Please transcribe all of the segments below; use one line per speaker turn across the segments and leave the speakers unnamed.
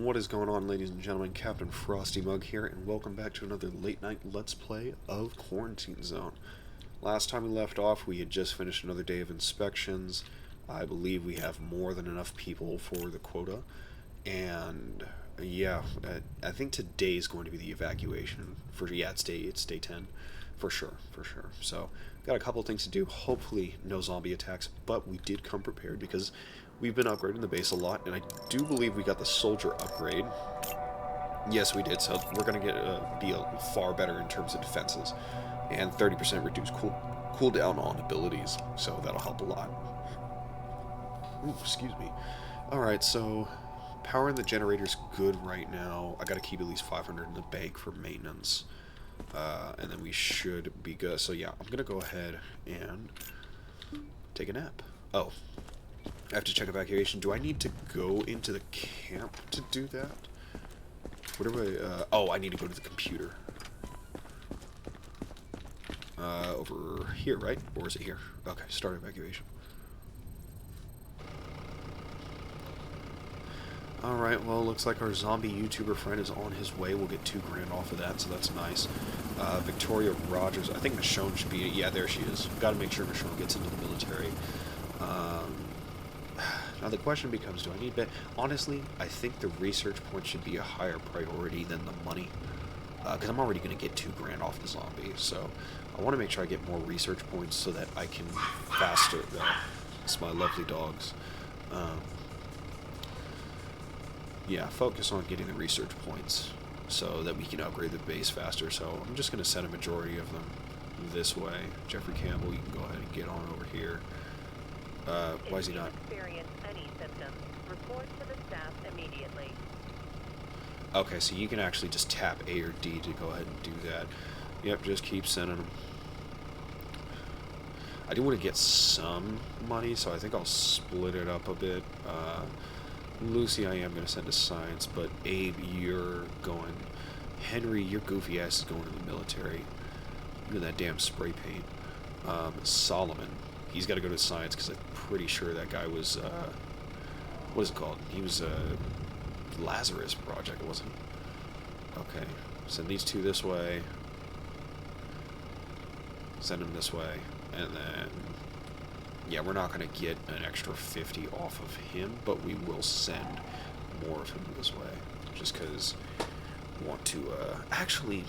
What is going on, ladies and gentlemen? Captain Frosty Mug here, and welcome back to another late night Let's Play of Quarantine Zone. Last time we left off, we had just finished another day of inspections. I believe we have more than enough people for the quota, and yeah, I think today is going to be the evacuation. It's day 10, for sure. So, got a couple things to do. Hopefully, no zombie attacks, but we did come prepared because we've been upgrading the base a lot, and I do believe we got the soldier upgrade. Yes, we did, so we're going to be far better in terms of defenses. And 30% reduced cooldown on abilities, so that'll help a lot. Ooh, excuse me. Alright, so power in the generator's good right now. I got to keep at least 500 in the bank for maintenance. And then we should be good. So yeah, I'm going to go ahead and take a nap. Oh. I have to check evacuation. Do I need to go into the camp to do that? Where do I, oh, I need to go to the computer. Over here, right? Or is it here? Okay, start evacuation. Alright, well, looks like our zombie YouTuber friend is on his way. We'll get $2 grand off of that, so that's nice. Victoria Rogers, I think Michonne should be, yeah, there she is. Gotta make sure Michonne gets into the military. Now the question becomes, do I need... Honestly, I think the research point should be a higher priority than the money. Because I'm already going to get $2 grand off the zombie, so I want to make sure I get more research points so that I can faster... it's my lovely dogs. Yeah, focus on getting the research points so that we can upgrade the base faster. So I'm just going to send a majority of them this way. Jeffrey Campbell, you can go ahead and get on over here. Why is he not?
Report to the staff immediately.
Okay, so you can actually just tap A or D to go ahead and do that. Yep, just keep sending them. I do want to get some money, so I think I'll split it up a bit. Lucy, I am going to send to science, but Abe, you're going. Henry, your goofy ass is going to the military. Look at that damn spray paint. Solomon, he's got to go to science because I'm pretty sure that guy was, what is it called? He was Lazarus Project, wasn't he? Okay, send these two this way. Send them this way, and then, yeah, we're not going to get an extra 50 off of him, but we will send more of him this way, just because I want to, actually,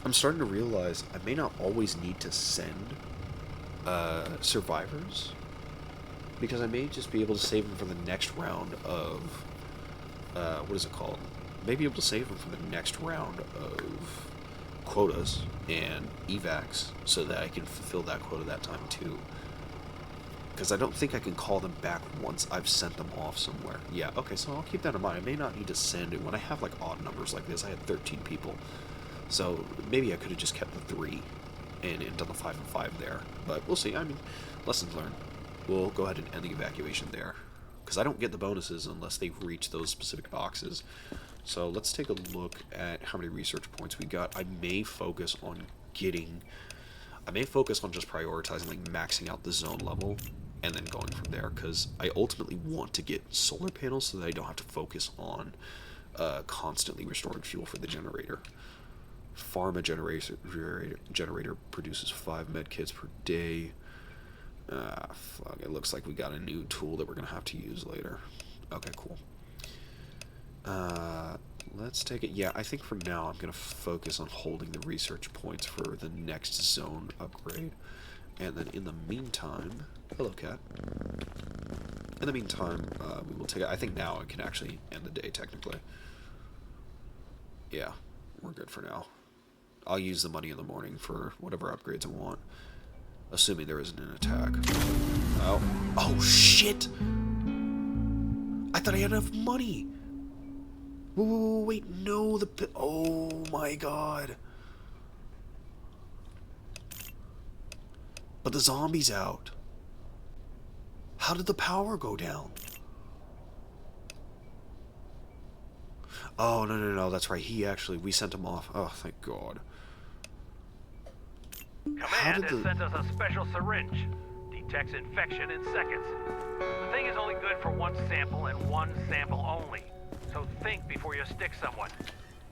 I'm starting to realize I may not always need to send survivors, because I may just be able to save them for the next round of, what is it called? Maybe able to save them for the next round of quotas and evacs, so that I can fulfill that quota that time too. Because I don't think I can call them back once I've sent them off somewhere. Yeah, okay, so I'll keep that in mind. I may not need to send it. When I have, like, odd numbers like this, I had 13 people. So maybe I could have just kept the 3 and done the 5 and 5 there. But we'll see. I mean, lessons learned. We'll go ahead and end the evacuation there. Because I don't get the bonuses unless they reach those specific boxes. So let's take a look at how many research points we got. I may focus on just prioritizing, like, maxing out the zone level and then going from there, because I ultimately want to get solar panels so that I don't have to focus on constantly restoring fuel for the generator. Pharma generator produces 5 med kits per day. Fuck, it looks like we got a new tool that we're going to have to use later. Okay, cool. Let's take it. Yeah, I think for now I'm going to focus on holding the research points for the next zone upgrade. And then in the meantime... Hello, cat. In the meantime, we will take it. I think now I can actually end the day, technically. Yeah, we're good for now. I'll use the money in the morning for whatever upgrades I want. Assuming there isn't an attack. Oh. Oh, shit! I thought I had enough money! Wait, no, oh my god. But the zombie's out. How did the power go down? Oh, no, that's right. We sent him off. Oh, thank God.
Command has sent us a special syringe. Detects infection in seconds. The thing is only good for one sample and one sample only. So think before you stick someone.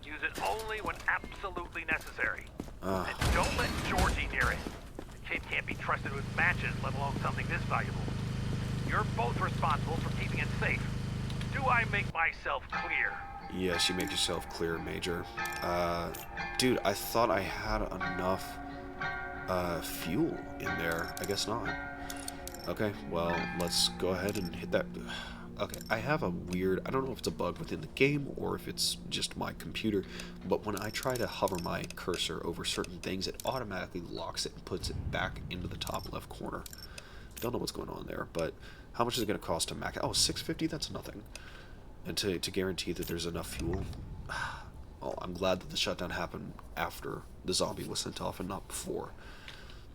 Use it only when absolutely necessary. And don't let Georgie near it. The kid can't be trusted with matches, let alone something this valuable. You're both responsible for keeping it safe. Do I make myself clear?
Yes, you make yourself clear, Major. Dude, I thought I had enough fuel in there. I guess not. Okay, well, let's go ahead and hit that. Okay, I have a weird, I don't know if it's a bug within the game or if it's just my computer, but when I try to hover my cursor over certain things, it automatically locks it and puts it back into the top left corner. Don't know what's going on there, but how much is it going to cost to max? Oh, $6.50? That's nothing. And to guarantee that there's enough fuel, well, I'm glad that the shutdown happened after the zombie was sent off and not before.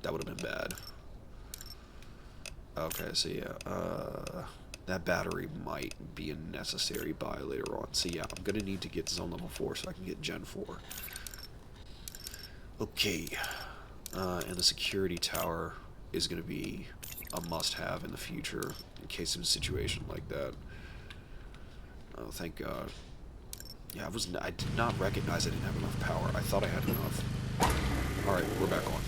That would have been bad. Okay, so yeah, that battery might be a necessary buy later on. So yeah, I'm going to need to get zone level 4 so I can get Gen 4. Okay, and the security tower is going to be a must-have in the future in case of a situation like that. Oh, thank God. Yeah, I did not recognize I didn't have enough power. I thought I had enough. Alright, we're back on.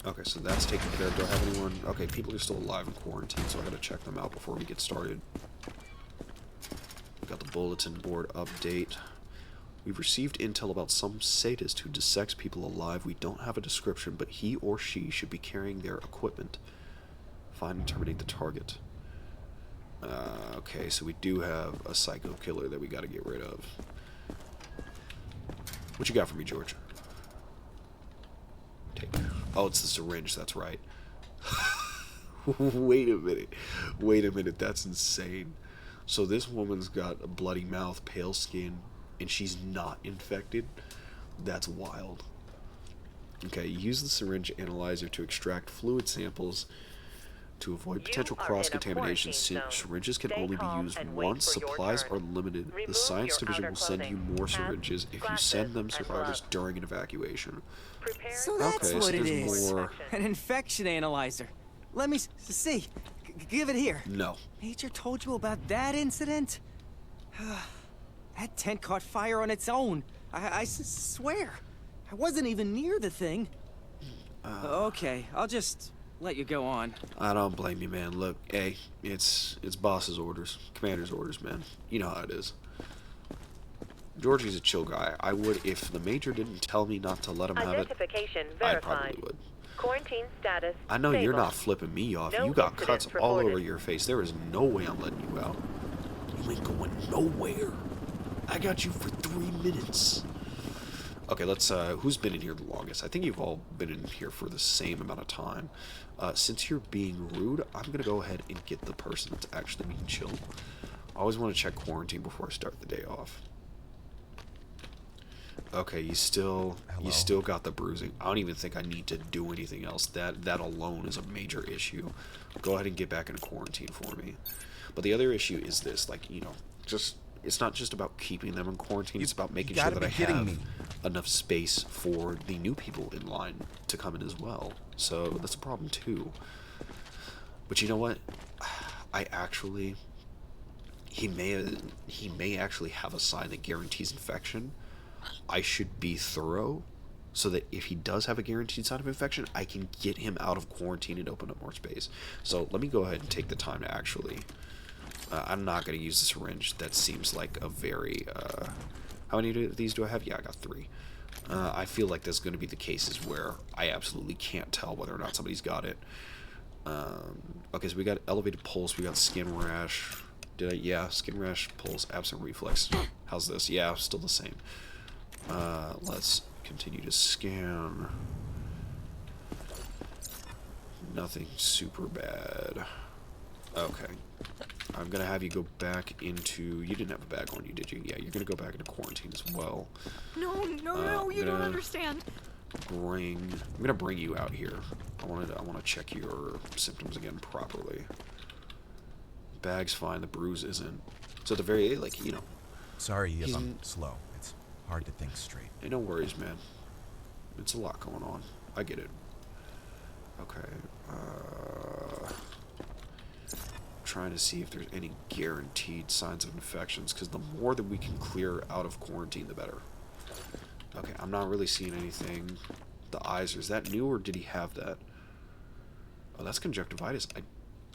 Okay, so that's taken care of. Do I have anyone? Okay, people are still alive in quarantine, so I gotta check them out before we get started. Got the bulletin board update. We've received intel about some sadist who dissects people alive. We don't have a description, but he or she should be carrying their equipment. Find and terminate the target. Okay, so we do have a psycho killer that we gotta get rid of. What you got for me, George? Take. Oh, it's the syringe, that's right. Wait a minute. Wait a minute, that's insane. So this woman's got a bloody mouth, pale skin, and she's not infected? That's wild. Okay, use the syringe analyzer to extract fluid samples to avoid potential cross-contamination. Syringes can only be used once. Supplies are limited. The science division will send you more syringes if you send them survivors during an evacuation.
So that's what it is.
More...
An infection analyzer. Let me see. Give it here.
No.
Major told you about that incident? That tent caught fire on its own. I swear. I wasn't even near the thing. Okay, I'll just let you go on.
I don't blame you, man. Look, hey, it's boss's orders, commander's orders, man. You know how it is. Georgie's a chill guy. I would, if the major didn't tell me not to let him have it, I probably would.
Quarantine status.
I know
stable.
You're not flipping me off.
No
you got cuts
incidents
all
reported.
over your face. There is no way I'm letting you out. You ain't going nowhere. I got you for 3 minutes. Okay, let's, who's been in here the longest? I think you've all been in here for the same amount of time. Since you're being rude, I'm gonna go ahead and get the person that's actually being chill. I always want to check quarantine before I start the day off. Okay, you still got the bruising. I don't even think I need to do anything else. That alone is a major issue. Go ahead and get back into quarantine for me. But the other issue is this, like, you know, just it's not just about keeping them in quarantine. It's about making sure that I have enough space for the new people in line to come in as well. So that's a problem too. But you know what? He may actually have a sign that guarantees infection. I should be thorough so that if he does have a guaranteed sign of infection, I can get him out of quarantine and open up more space. So let me go ahead and take the time to actually... I'm not going to use the syringe. That seems like a very... how many of these do I have? Yeah, I got 3. I feel like there's going to be the cases where I absolutely can't tell whether or not somebody's got it. Okay, so we got elevated pulse. We got skin rash. Yeah, skin rash, pulse, absent reflex. How's this? Yeah, still the same. Let's continue to scan. Nothing super bad. Okay. I'm gonna have you go back into... You didn't have a bag on you, did you? Yeah, you're gonna go back into quarantine as well.
No, you don't understand.
I'm gonna bring you out here. I wanna check your symptoms again properly. Bag's fine, the bruise isn't. So at the very, like, you know...
Sorry if I'm slow. It's hard to think straight.
Hey, no worries, man. It's a lot going on. I get it. Okay, trying to see if there's any guaranteed signs of infections, because the more that we can clear out of quarantine, the better. Okay, I'm not really seeing anything. The eyes, is that new, or did he have that? Oh, that's conjunctivitis.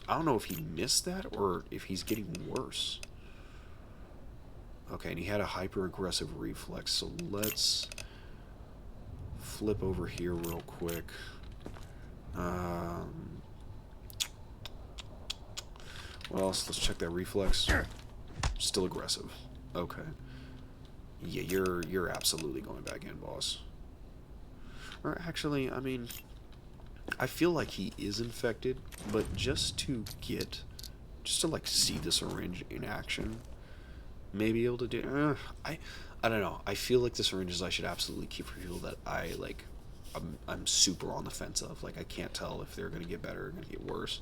I don't know if he missed that, or if he's getting worse. Okay, and he had a hyper-aggressive reflex, so let's flip over here real quick. What else? Let's check that reflex. Still aggressive. Okay. Yeah, you're absolutely going back in, boss. Or actually, I mean, I feel like he is infected, but just to like see the syringe in action, maybe able to do. I don't know. I feel like the syringes I should absolutely keep for people that I like. I'm super on the fence of. Like, I can't tell if they're gonna get better or gonna get worse.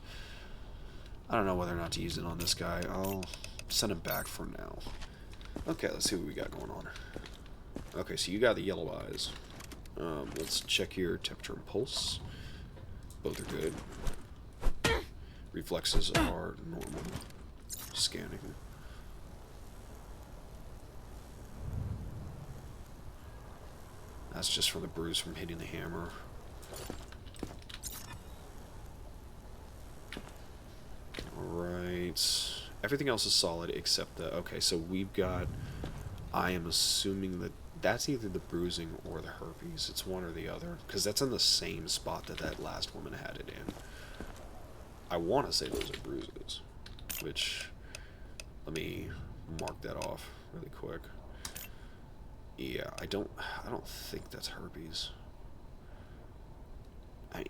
I don't know whether or not to use it on this guy. I'll send him back for now. Okay, let's see what we got going on. Okay, so you got the yellow eyes. Let's check your temperature and pulse. Both are good. Reflexes are normal. Scanning. That's just from the bruise from hitting the hammer. Alright. Everything else is solid except the... Okay, so we've got... I am assuming that that's either the bruising or the herpes. It's one or the other. Because that's in the same spot that last woman had it in. I want to say those are bruises. Which... Let me mark that off really quick. Yeah, I don't think that's herpes.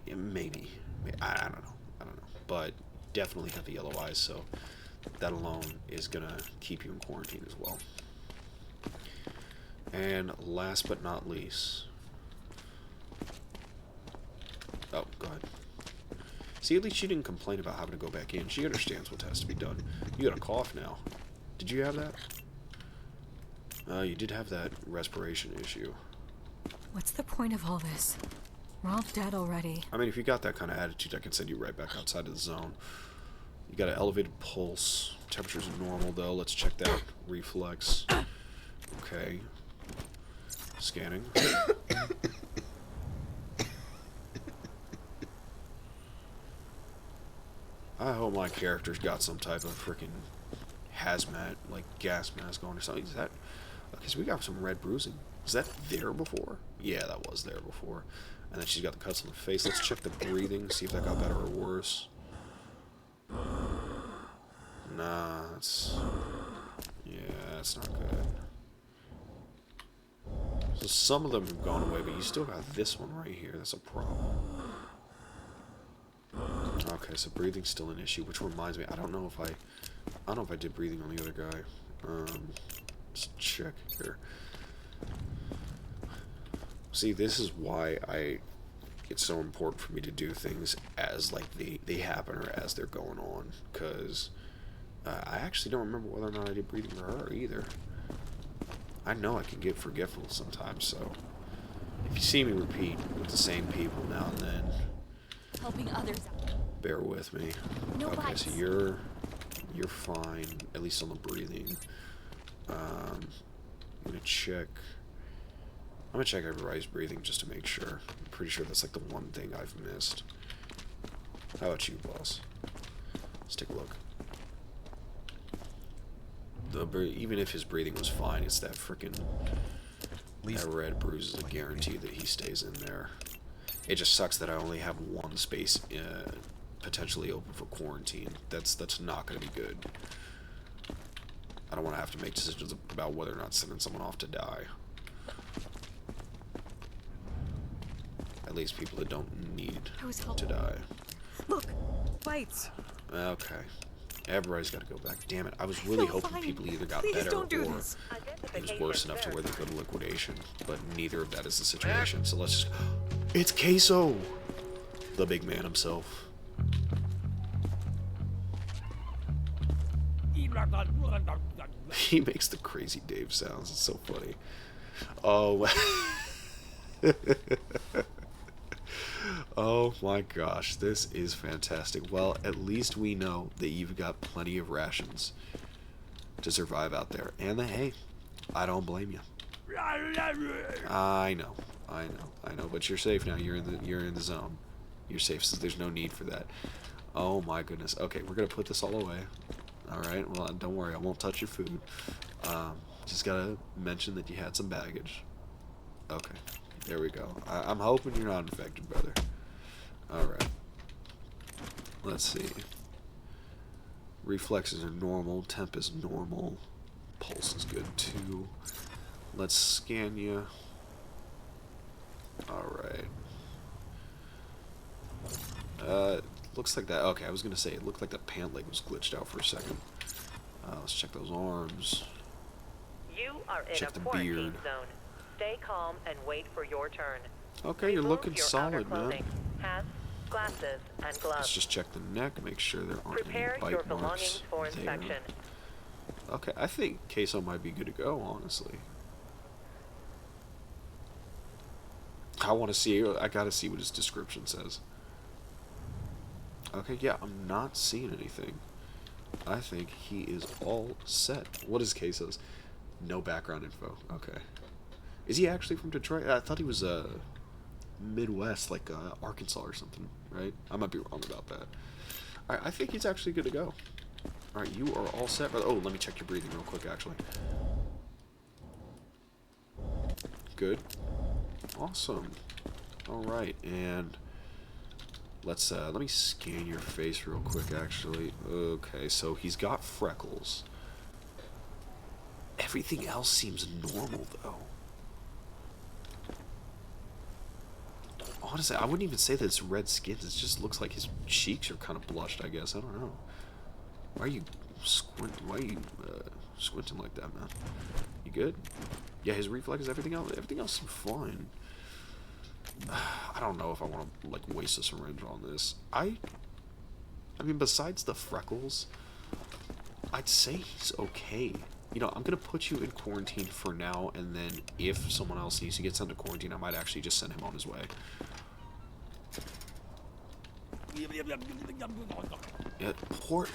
Maybe. I don't know. But definitely have the yellow eyes, so that alone is gonna keep you in quarantine as well. And last but not least... Oh, go ahead. See, at least she didn't complain about having to go back in. She understands what has to be done. You got a cough now. Did you have that? You did have that respiration issue.
What's the point of all this? We're all dead already.
I mean, if you got that kind of attitude, I can send you right back outside of the zone. You got an elevated pulse. Temperature's normal, though. Let's check that reflex. Okay. Scanning. I hope my character's got some type of freaking hazmat, like gas mask on or something. Is that... Okay, so we got some red bruising. Was that there before? Yeah, that was there before. And then she's got the cuts on the face. Let's check the breathing, see if that got better or worse. Nah, that's... Yeah, that's not good. So some of them have gone away, but you still got this one right here. That's a problem. Okay, so breathing's still an issue, which reminds me, I don't know if I did breathing on the other guy. Let's check here. See, this is why it's so important for me to do things as like they happen or as they're going on, because I actually don't remember whether or not I did breathing for her either. I know I can get forgetful sometimes, so if you see me repeat with the same people now and then,
Helping others out.
bear with me.
No
Okay,
bites.
so you're fine, at least on the breathing. I'm gonna check everybody's breathing just to make sure. I'm pretty sure that's like the one thing I've missed. How about you, boss? Let's take a look. Even if his breathing was fine, it's that frickin' that red bruise is a guarantee that he stays in there. It just sucks that I only have one space potentially open for quarantine. That's not going to be good. I don't want to have to make decisions about whether or not sending someone off to die. At least people that don't need to die.
Look, bites.
Okay. Everybody's got to go back. Damn it. I was really hoping people either got better or it was worse enough to where they go to liquidation. But neither of that is the situation. So let's just... It's Caseoh! The big man himself. He makes the crazy Dave sounds. It's so funny. Oh... Oh my gosh, this is fantastic. Well, at least we know that you've got plenty of rations to survive out there. And hey, I don't blame you. I know, but you're safe now. You're in the zone. You're safe, so there's no need for that. Oh my goodness. Okay, we're gonna put this all away. All right. Well, don't worry. I won't touch your food. Just gotta mention that you had some baggage. Okay. There we go. I'm hoping you're not infected, brother. All right. Let's see. Reflexes are normal. Temp is normal. Pulse is good too. Let's scan you. All right. Looks like that. Okay, I was gonna say it looked like the pant leg was glitched out for a second. Let's check those arms.
You are in
Check
a
the
quarantine
beard.
zone. Stay calm and wait for your turn.
Okay, you're
Remove
looking
your
solid,
outer
man.
clothing, hats, glasses, and
Let's
gloves.
just check the neck, make sure there aren't
Prepare
any
your
bite marks
belongings for
there.
inspection.
Okay, I think Caseoh might be good to go, honestly. I want to see. I gotta see what his description says. Okay, yeah, I'm not seeing anything. I think he is all set. What is Caseoh's? No background info. Okay. Is he actually from Detroit? I thought he was Midwest, like Arkansas or something, right? I might be wrong about that. Alright, I think he's actually good to go. Alright, you are all set. Oh, let me check your breathing real quick, actually. Good. Awesome. Alright, and let's let me scan your face real quick, actually. Okay, so he's got freckles. Everything else seems normal, though. Honestly, I wouldn't even say that it's red skin. It just looks like his cheeks are kind of blushed, I guess. I don't know. Why are you squinting? Why are you squinting like that, man? You good? Yeah, his reflexes, everything else is fine. I don't know if I want to like waste a syringe on this. I mean, besides the freckles, I'd say he's okay. You know, I'm gonna put you in quarantine for now, and then if someone else needs to get sent to quarantine, I might actually just send him on his way. Yeah, poor.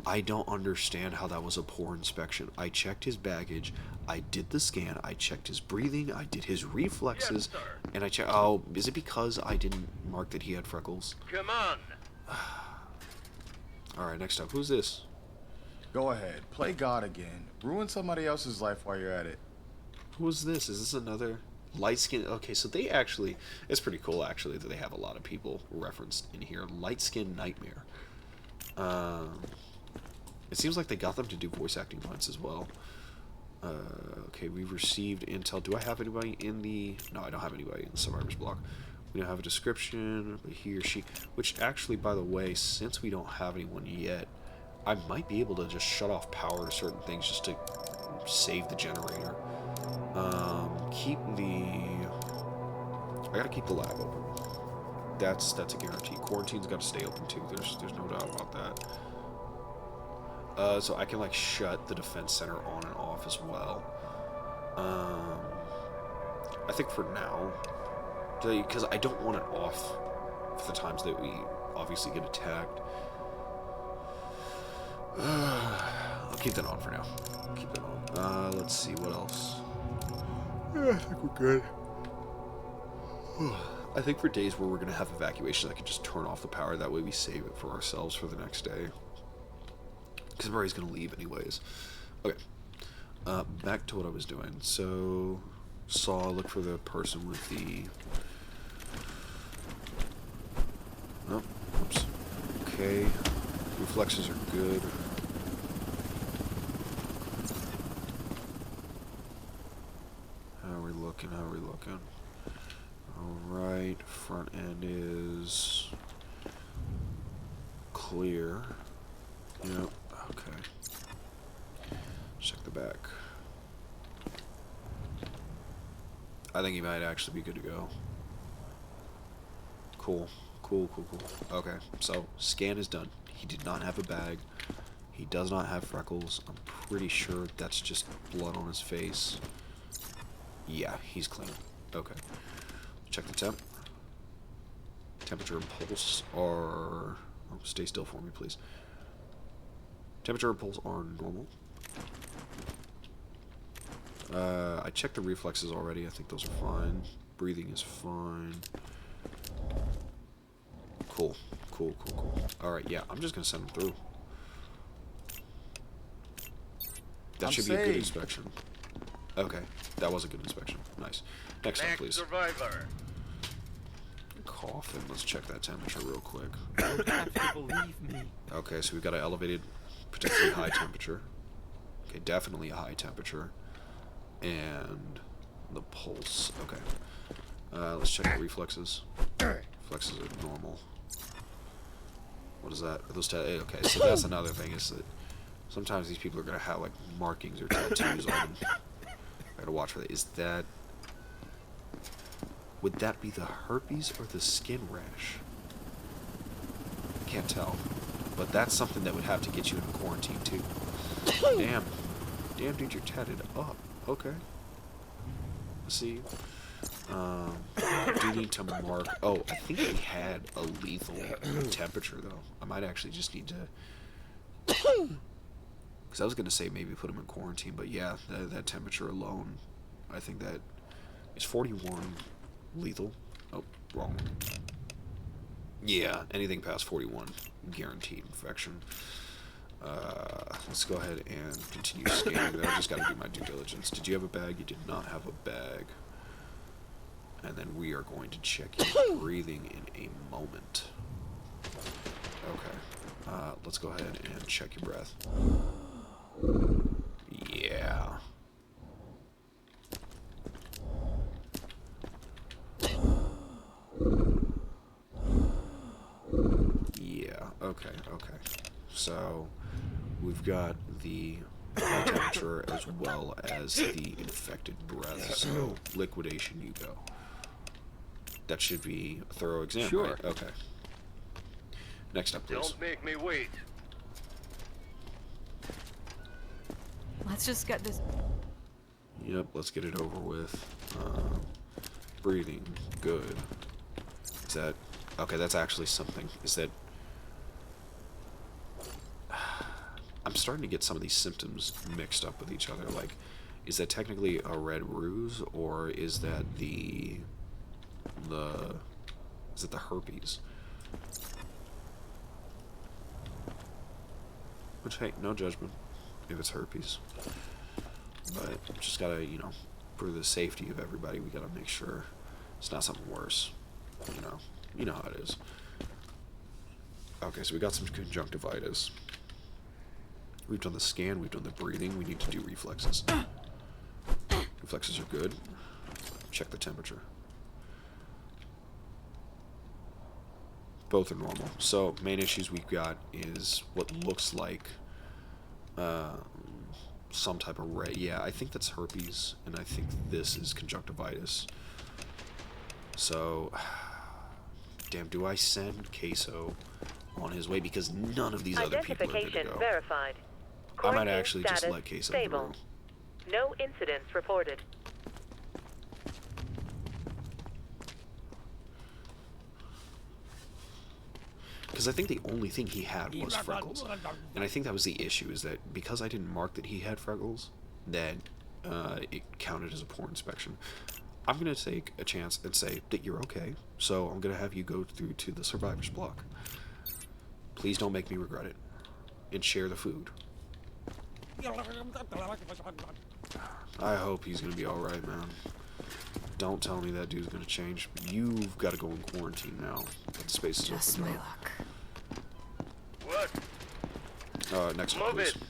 I don't understand how that was a poor inspection. I checked his baggage, I did the scan, I checked his breathing, I did his reflexes,
Yes, sir.
and I checked. Oh, is it because I didn't mark that he had freckles?
Come on.
Alright, next up. Who's this?
Go ahead, play God again. Ruin somebody else's life while you're at it.
Who is this? Is this another light skin? Okay, so they actually, it's pretty cool actually that they have a lot of people referenced in here. Lightskinnightmare. It seems like they got them to do voice acting lines as well. Okay, we've received intel. Do I have anybody in the... No, I don't have anybody in the survivor's block. We don't have a description, but he or she... Which actually, by the way, since we don't have anyone yet, I might be able to just shut off power to certain things just to save the generator. Keep the... I gotta keep the lab open. That's a guarantee. Quarantine's gotta stay open too. There's no doubt about that. So I can like shut the defense center on and off as well. I think for now, because I don't want it off for the times that we obviously get attacked. I'll keep that on for now. Keep that on. Let's see what else. Yeah, I think we're good. I think for days where we're gonna have evacuation, I can just turn off the power. That way we save it for ourselves for the next day. Because Murray's gonna leave anyways. Okay. Back to what I was doing. So, look for the person with the... Oh, oops. Okay. Reflexes are good. How are we looking? Alright, front end is clear. Yep, okay. Check the back. I think he might actually be good to go. Cool. Okay, so scan is done. He did not have a bag. He does not have freckles. I'm pretty sure that's just blood on his face. Yeah, he's clean. Okay. Check the temp. Temperature and pulse are... Oh, stay still for me, please. Temperature and pulse are normal. I checked the reflexes already. I think those are fine. Breathing is fine. Cool. Cool, cool, cool. Alright, yeah, I'm just gonna send them through. That should be a good inspection. Okay, that was a good inspection. Nice. Next up, please.
Survivor.
Coffin. Let's check that temperature real quick.
You have to believe me.
Okay, so we've got an elevated, potentially high temperature. Okay, definitely a high temperature. And the pulse. Okay. Let's check the reflexes. Reflexes are normal. What is that? Are those okay, so that's another thing, is that sometimes these people are going to have, like, markings or tattoos on them. I gotta watch for that. Is that... Would that be the herpes or the skin rash? Can't tell. But that's something that would have to get you into quarantine, too. Damn. Damn, dude, you're tatted up. Okay. Let's see. Do you need to mark... Oh, I think he had a lethal temperature, though. I might actually just need to... Because I was going to say maybe put him in quarantine, but yeah, that temperature alone, I think that is 41 lethal. Oh, wrong. Yeah, anything past 41, guaranteed infection. Let's go ahead and continue scanning. I just got to do my due diligence. Did you have a bag? You did not have a bag. And then we are going to check your breathing in a moment. Okay. Let's go ahead and check your breath. Yeah. Yeah, okay, okay. So, we've got the high temperature as well as the infected breath. So, liquidation, you go. That should be a thorough exam,
Sure.
right? Okay. Next up, please.
Don't make me wait.
Let's just get this.
Yep, let's get it over with. Breathing, good. Is that... Okay, that's actually something. Is that... I'm starting to get some of these symptoms mixed up with each other. Like, is that technically a red ruse, or is that the... Is it the herpes? Which, hey, no judgment if it's herpes. But just gotta, you know, for the safety of everybody, we gotta make sure it's not something worse. You know how it is. Okay, so we got some conjunctivitis. We've done the scan, we've done the breathing, we need to do reflexes. Reflexes are good. Check the temperature. Both are normal. So, main issues we've got is what looks like some type of red. Yeah, I think that's herpes, and I think this is conjunctivitis. So, damn, do I send Caseoh on his way? Because none of these other people are good to go.
Verified.
I might actually just let Caseoh
stable.
through.
No incidents reported.
Because I think the only thing he had was freckles. And I think that was the issue, is that because I didn't mark that he had freckles, that it counted as a poor inspection. I'm going to take a chance and say that you're okay, so I'm going to have you go through to the survivor's block. Please don't make me regret it. And share the food. I hope he's going to be alright, man. Don't tell me that dude's going to change. You've got to go in quarantine now. That space is
Just
open
my
now.
luck.
What?
Next one,
Move
please.
it.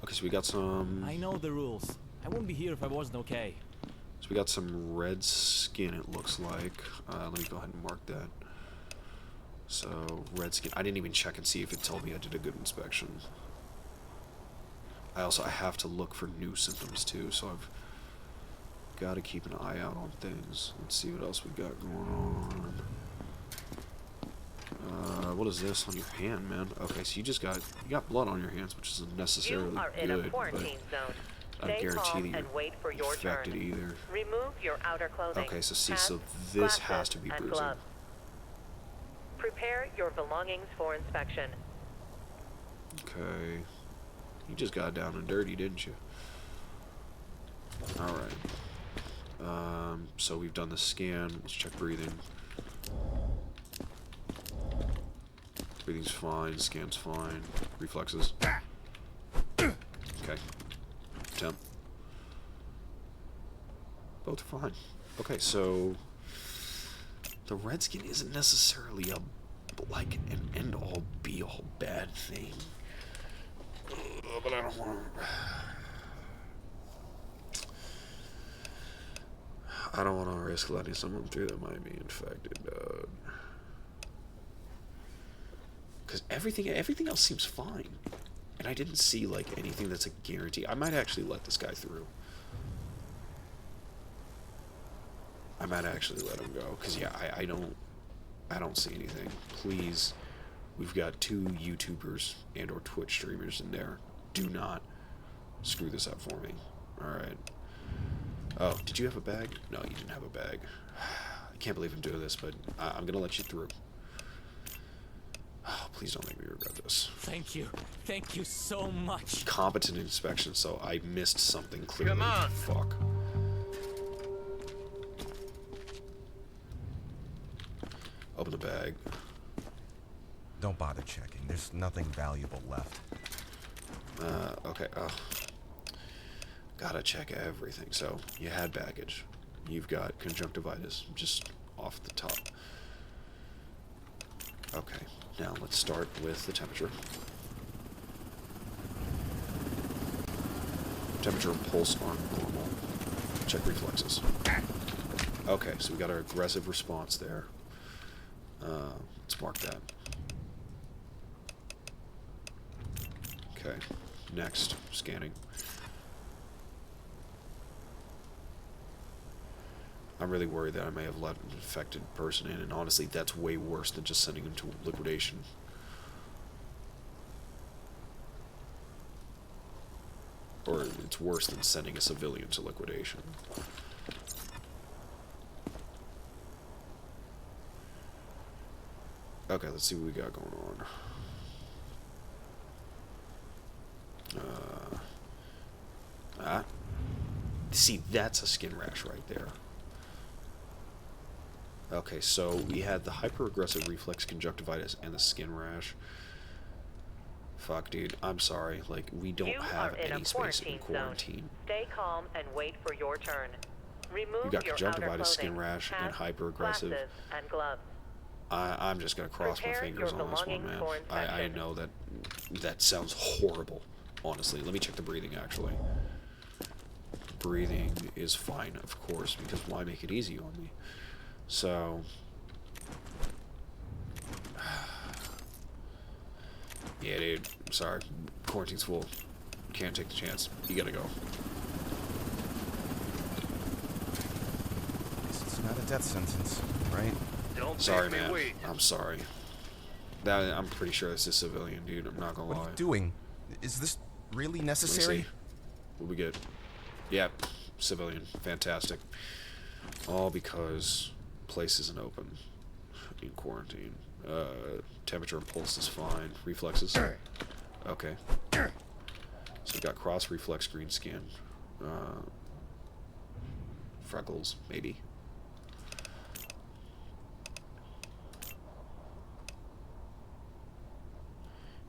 Okay, so we got some...
I know the rules. I wouldn't be here if I wasn't okay.
So we got some red skin, it looks like. Let me go ahead and mark that. So, red skin. I didn't even check and see if it told me I did a good inspection. I have to look for new symptoms too, so I've got to keep an eye out on things. Let's see what else we got going on. What is this on your hand, man? Okay, so you got blood on your hands, which isn't necessarily
You are in
good,
a quarantine zone.
I
Stay
guarantee
calm
that you're
and wait for your
infected
turn.
either.
Remove your outer clothing.
Okay, so see,
hats,
so this
glasses,
has to be
and
bruising.
gloves. Prepare your belongings for inspection.
Okay. You just got down and dirty, didn't you? Alright. So we've done the scan. Let's check breathing. Breathing's fine. Scan's fine. Reflexes. Okay. Temp. Both are fine. Okay, so the Redskin isn't necessarily a like an end-all be-all bad thing. But I don't want to. I don't want to risk letting someone through that might be infected, because everything else seems fine, and I didn't see like anything that's a guarantee. I might actually let this guy through. I might actually let him go, because yeah, I don't see anything. Please, we've got 2 YouTubers and or Twitch streamers in there. Do not screw this up for me. Alright. Oh, did you have a bag? No, you didn't have a bag. I can't believe I'm doing this, but I'm gonna let you through. Oh, please don't make me regret this.
Thank you. Thank you so much.
Competent inspection, so I missed something clearly.
Come on.
Fuck. Open the bag.
Don't bother checking. There's nothing valuable left.
Okay. Gotta check everything. So, you had baggage. You've got conjunctivitis, just off the top. Okay, now let's start with the temperature. Temperature and pulse are normal. Check reflexes. Okay, so we got our aggressive response there. Let's mark that. Okay, next, scanning. I'm really worried that I may have let an infected person in, and honestly, that's way worse than just sending him to liquidation. Or it's worse than sending a civilian to liquidation. Okay, let's see what we got going on. See, that's a skin rash right there. Okay, so we had the hyper-aggressive reflex conjunctivitis and the skin rash. Fuck, dude, I'm sorry. Like, we don't have any space in quarantine.
Zone. Stay calm and wait for your turn. Remove
You got
your
conjunctivitis,
outer
skin
clothing,
rash, and
hats,
hyper-aggressive.
glasses, and gloves.
I'm just gonna cross my
Prepare
fingers
your
on this one,
belongings
man.
for
I
inspection.
know that sounds horrible, honestly. Let me check the breathing, actually. Breathing is fine, of course, because why make it easy on me? So... yeah, dude, I'm sorry. Quarantine's full. Can't take the chance. You gotta go.
It's not a death sentence, right?
Don't
Sorry,
make me
man.
wait.
I'm sorry. I'm pretty sure this is civilian, dude. I'm not gonna
What
lie.
are you doing? Is this really
Let me
necessary?
see. What we get? Yeah, civilian. Fantastic. All because place isn't open in quarantine. Temperature and pulse is fine. Reflexes. Okay. So we got cross reflex green skin. Freckles, maybe.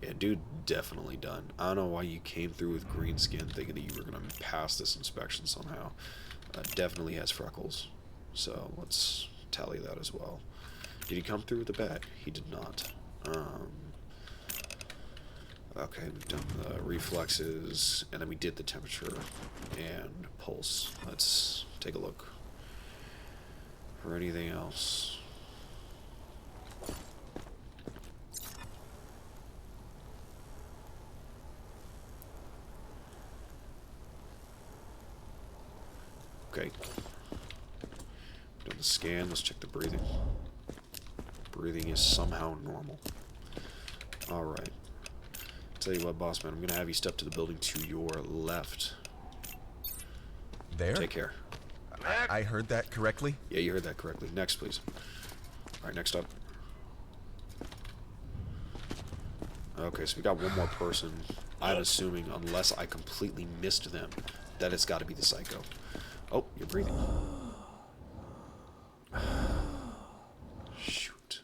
Yeah, dude, definitely done. I don't know why you came through with green skin thinking that you were going to pass this inspection somehow. Definitely has freckles. So let's tally that as well. Did he come through with the bag? He did not. Okay, we've done the reflexes, and then we did the temperature and pulse. Let's take a look for anything else. Okay. Done the scan. Let's check the breathing. Breathing is somehow normal. Alright. Tell you what, boss man, I'm going to have you step to the building to your left.
There?
Take care.
I heard that correctly?
Yeah, you heard that correctly. Next, please. Alright, next up. Okay, so we got one more person. I'm assuming, unless I completely missed them, that it's got to be the psycho. Oh, you're breathing. Shoot.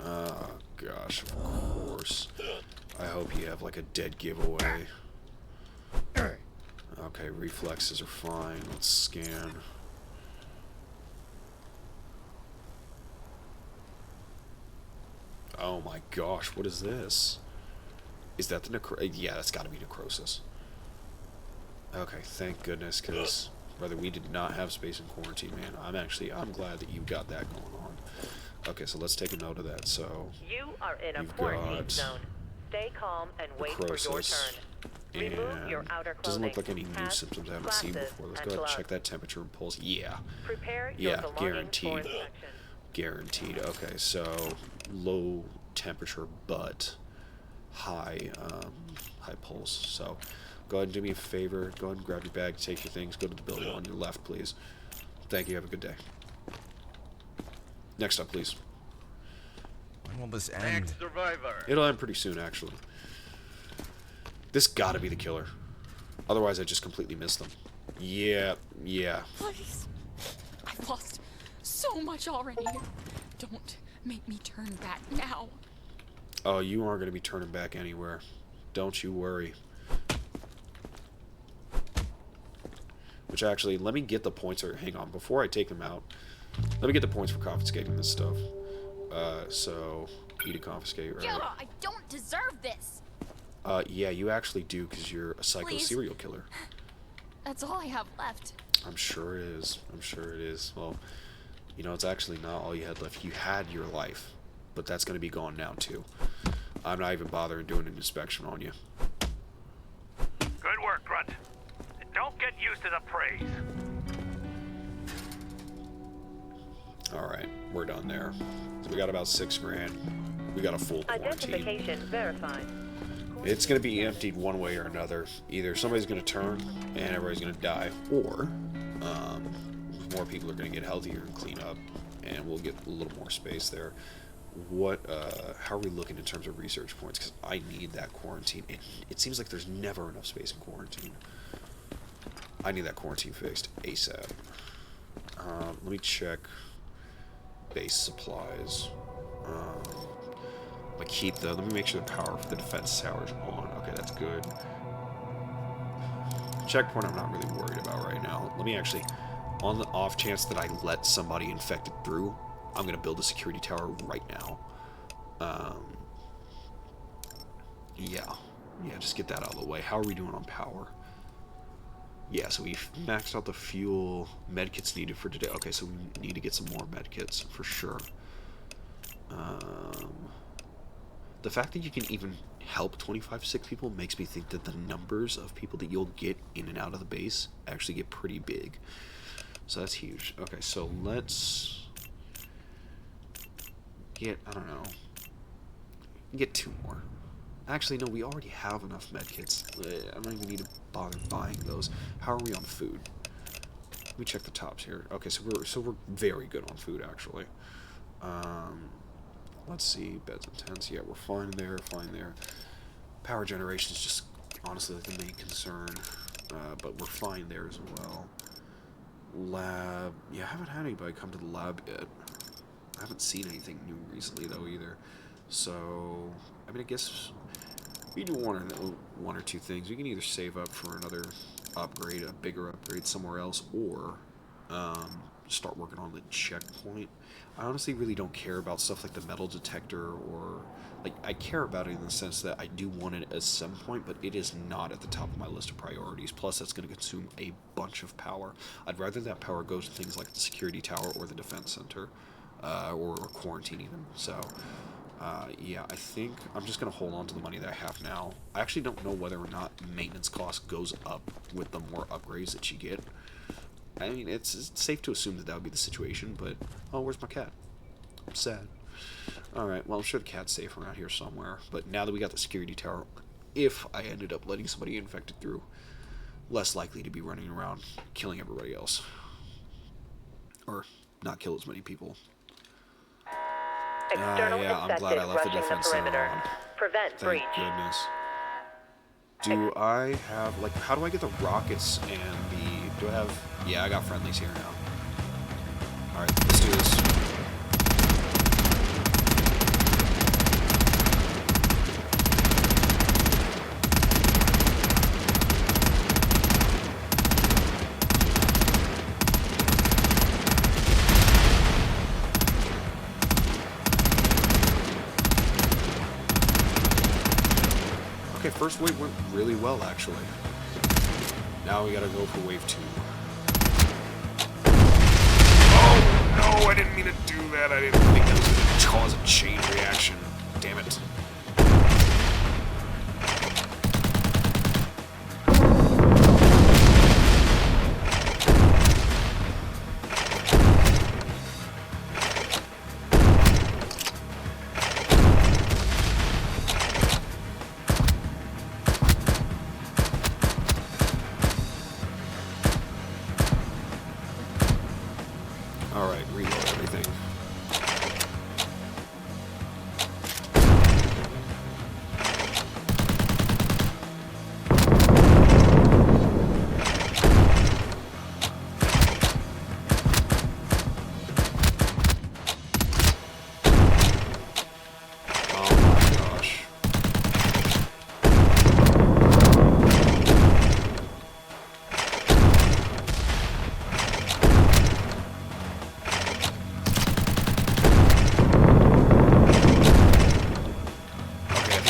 Oh, gosh, of course. I hope you have, like, a dead giveaway. Okay, reflexes are fine. Let's scan. Oh my gosh, what is this? Is that the yeah, that's gotta be necrosis. Okay, thank goodness, because, brother, we did not have space in quarantine, man. I'm glad that you got that going on. Okay, so let's take a note of that. So,
You are in a
you've
quarantine
got
zone. Stay calm and wait for your
necrosis,
turn. Remove your outer clothing.
doesn't look like any new
hats,
symptoms I haven't seen
glasses,
before. Let's
and
go ahead and
gloves.
check that temperature and pulse. Yeah,
Prepare your
yeah,
belongings
guaranteed.
for inspection.
Guaranteed. Okay, so low temperature but high high pulse. So go ahead and do me a favor. Go ahead and grab your bag, take your things, go to the building on your left, please. Thank you. Have a good day. Next up, please.
When will this end?
Survivor.
It'll end pretty soon, actually. This gotta be the killer. Otherwise, I just completely missed them. Yeah, yeah.
Please. I've lost so much already. Don't make me turn back now.
Oh, you aren't gonna be turning back anywhere. Don't you worry. Which actually, let me get the points. Or hang on, before I take them out, let me get the points for confiscating this stuff. So E to confiscate, right?
Yeah, I don't deserve this.
Yeah, you actually do, because you're a psycho
Please.
serial killer.
That's all I have left.
I'm sure it is. I'm sure it is. Well, you know, it's actually not all you had left. You had your life, but that's going to be gone now, too. I'm not even bothering doing an inspection on you.
Good work, Grunt. And don't get used to the praise.
Alright, we're done there. So we got about $6 grand. We got a full quarantine.
Identification verified.
It's going to be emptied one way or another. Either somebody's going to turn and everybody's going to die, or more people are going to get healthier and clean up, and we'll get a little more space there. What? How are we looking in terms of research points? Because I need that quarantine. It seems like there's never enough space in quarantine. I need that quarantine fixed ASAP. Let me check base supplies. Let me make sure the power for the defense tower is on. Okay, that's good. Checkpoint I'm not really worried about right now. Let me actually, on the off chance that I let somebody infected through, I'm going to build a security tower right now. Yeah, just get that out of the way. How are we doing on power? Yeah, so we've maxed out the fuel. Medkits needed for today. Okay, so we need to get some more medkits for sure. The fact that you can even help 25 sick people makes me think that the numbers of people that you'll get in and out of the base actually get pretty big. So that's huge. Okay, so let's get, I don't know, get 2 more. Actually, no, we already have enough medkits. I don't even need to bother buying those. How are we on food? Let me check the tops here. Okay, so we're very good on food, actually. Let's see, beds and tents. Yeah, we're fine there, fine there. Power generation is just honestly the main concern, but we're fine there as well. Lab, yeah, I haven't had anybody come to the lab yet. I haven't seen anything new recently though either. So, I mean, I guess we do one or two things. We can either save up for another upgrade, a bigger upgrade somewhere else, or start working on the checkpoint. I honestly really don't care about stuff like the metal detector, or like, I care about it in the sense that I do want it at some point, but it is not at the top of my list of priorities. Plus, that's going to consume a bunch of power. I'd rather that power go to things like the security tower or the defense center, or quarantine even. So, yeah, I think I'm just going to hold on to the money that I have now. I actually don't know whether or not maintenance cost goes up with the more upgrades that you get. I mean, it's safe to assume that that would be the situation, but... Oh, where's my cat? I'm sad. Alright, well, I'm sure the cat's safe around here somewhere. But now that we got the security tower if I ended up letting somebody infected through. Less likely to be running around killing everybody else. Or not kill as many people.
External
Yeah, I'm glad I left the
rushing
defense center
perimeter.
on.
Prevent
Thank
breach.
goodness. Do I have, like, how do I get the rockets and the, do I have, yeah, I got friendlies here now. Alright, let's do this. Okay, first wave went really well, actually. Now we gotta go for wave 2. Oh, no, I didn't mean to do that. I didn't think that was gonna cause a chain reaction. Damn it. Alright, reload everything. Oh my gosh.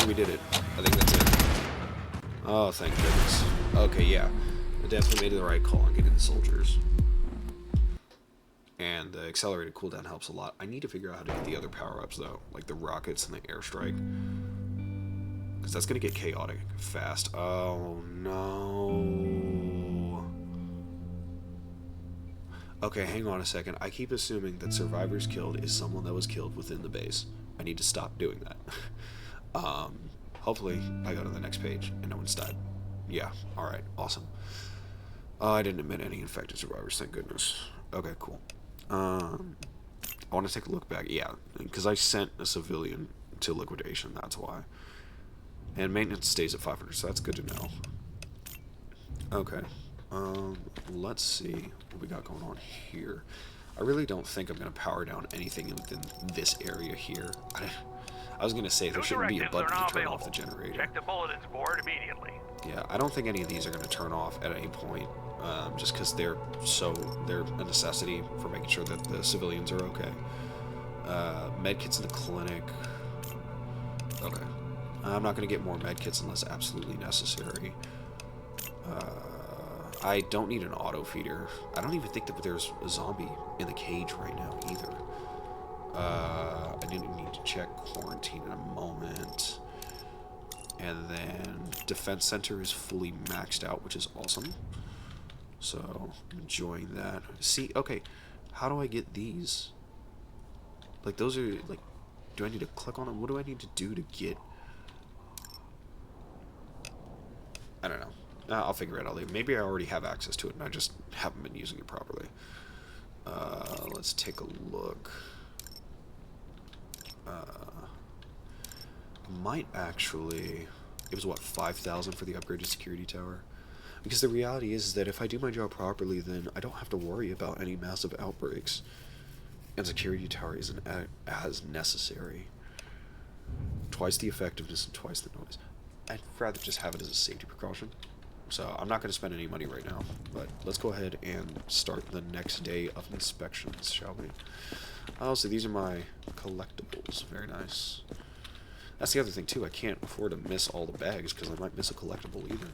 We did it. I think that's it. Oh, thank goodness. Okay, yeah. I definitely made the right call on getting the soldiers. And the accelerated cooldown helps a lot. I need to figure out how to get the other power-ups, though. Like the rockets and the airstrike. Because that's going to get chaotic fast. Oh, no. Okay, hang on a second. I keep assuming that survivors killed is someone that was killed within the base. I need to stop doing that. Hopefully I go to the next page and no one's died. Yeah, alright, awesome. I didn't admit any infected survivors, thank goodness. Okay, cool. I want to take a look back. Yeah, because I sent a civilian to liquidation, that's why. And maintenance stays at 500, so that's good to know. Okay, let's see what we got going on here. I really don't think I'm going to power down anything within this area here. I was going to say there shouldn't be a button to turn off the generator.
Check the bulletins board immediately.
Yeah, I don't think any of these are going to turn off at any point, just because they're a necessity for making sure that the civilians are okay. Medkits in the clinic. Okay. I'm not going to get more medkits unless absolutely necessary. I don't need an auto feeder. I don't even think that there's a zombie in the cage right now either. I didn't need to check quarantine in a moment. And then defense center is fully maxed out, which is awesome. So I'm enjoying that. See, okay, how do I get these? Like those are like, do I need to click on them? What do I need to do to get? I don't know. I'll figure it out later. Maybe I already have access to it and I just haven't been using it properly. Let's take a look. Might actually, it was what, 5,000 for the upgraded security tower? Because the reality is that if I do my job properly, then I don't have to worry about any massive outbreaks. And security tower isn't as necessary. Twice the effectiveness and twice the noise. I'd rather just have it as a safety precaution. So I'm not going to spend any money right now, but let's go ahead and start the next day of inspections, shall we? Oh, so these are my collectibles. Very nice. That's the other thing, too. I can't afford to miss all the bags, because I might miss a collectible either.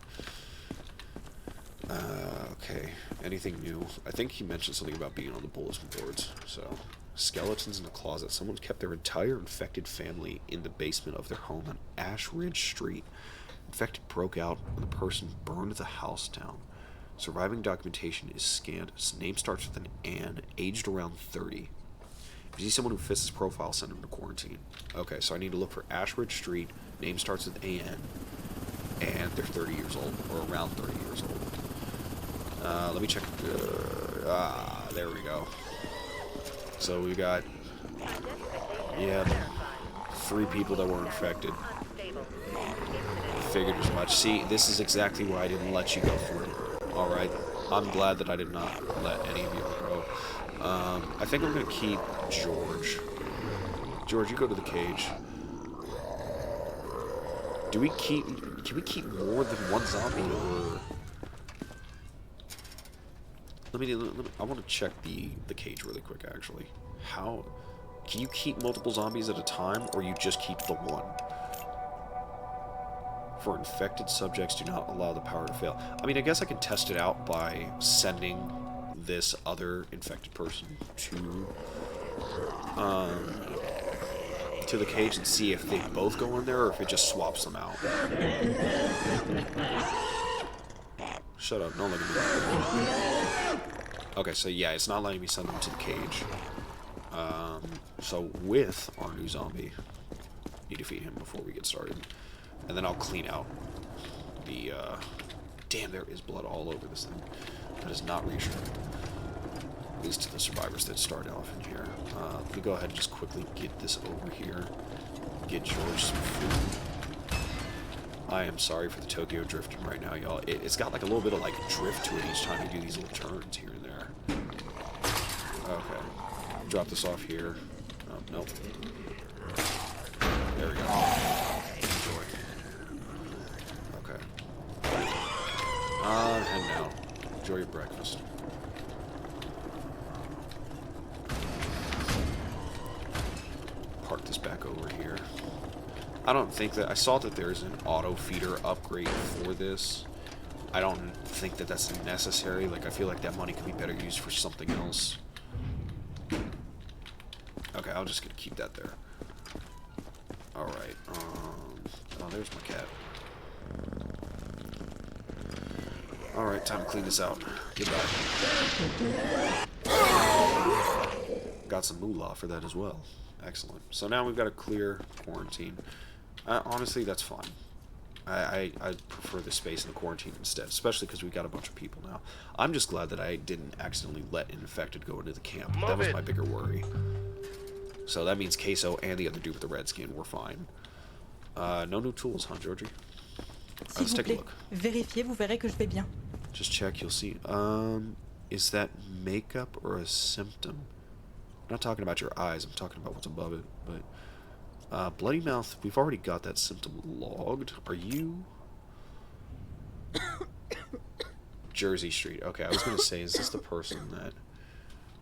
Okay. Anything new? I think he mentioned something about being on the bulletin boards. So, skeletons in the closet. Someone's kept their entire infected family in the basement of their home on Ash Ridge Street. Infected broke out when the person burned the house down. Surviving documentation is scanned. His name starts with an Ann, aged around 30. If you see someone who fits his profile, send him to quarantine. Okay, so I need to look for Ashridge Street. Name starts with A-N. and they're 30 years old, or around 30 years old. Let me check. There we go. So we got, yeah, 3 people that were infected. Figured as much. See, this is exactly why I didn't let you go through. Alright? I'm glad that I did not let any of you go. I think I'm going to keep George. George, you go to the cage. Can we keep more than 1 zombie, or... Let me I want to check the cage really quick, actually. How... Can you keep multiple zombies at a time, or you just keep the 1? For infected subjects, do not allow the power to fail. I mean, I guess I can test it out by sending this other infected person to the cage and see if they both go in there or if it just swaps them out. Shut up, don't let me do that. Okay, so yeah, it's not letting me send them to the cage. So with our new zombie, need to feed him before we get started. And then I'll clean out the, damn, there is blood all over this thing. That is not reassuring. At least to the survivors that started off in here. Let me go ahead and just quickly get this over here. Get George some food. I am sorry for the Tokyo drifting right now, y'all. It's got like a little bit of like drift to it each time you do these little turns here and there. Okay. Drop this off here. Oh, nope. There we go. Enjoy. Okay. Heading out. Enjoy your breakfast. Park this back over here. I don't think that... I saw that there's an auto feeder upgrade for this. I don't think that that's necessary. Like, I feel like that money could be better used for something else. Okay, I'm just gonna keep that there. Alright, oh, there's my cat. Alright, time to clean this out. Goodbye. Got some moolah for that as well. Excellent. So now we've got a clear quarantine. Honestly, that's fine. I prefer the space in the quarantine instead, especially because we got a bunch of people now. I'm just glad that I didn't accidentally let an infected go into the camp. That was my bigger worry. So that means Caseoh and the other dude with the red skin were fine. No new tools, huh, Georgie? Let's take a look.
Vérifiez, vous verrez que je vais bien.
Just check, you'll see. Is that makeup or a symptom? I'm not talking about your eyes, I'm talking about what's above it, but... Bloody mouth, we've already got that symptom logged. Are you... Jersey Street. Okay, I was going to say, is this the person that...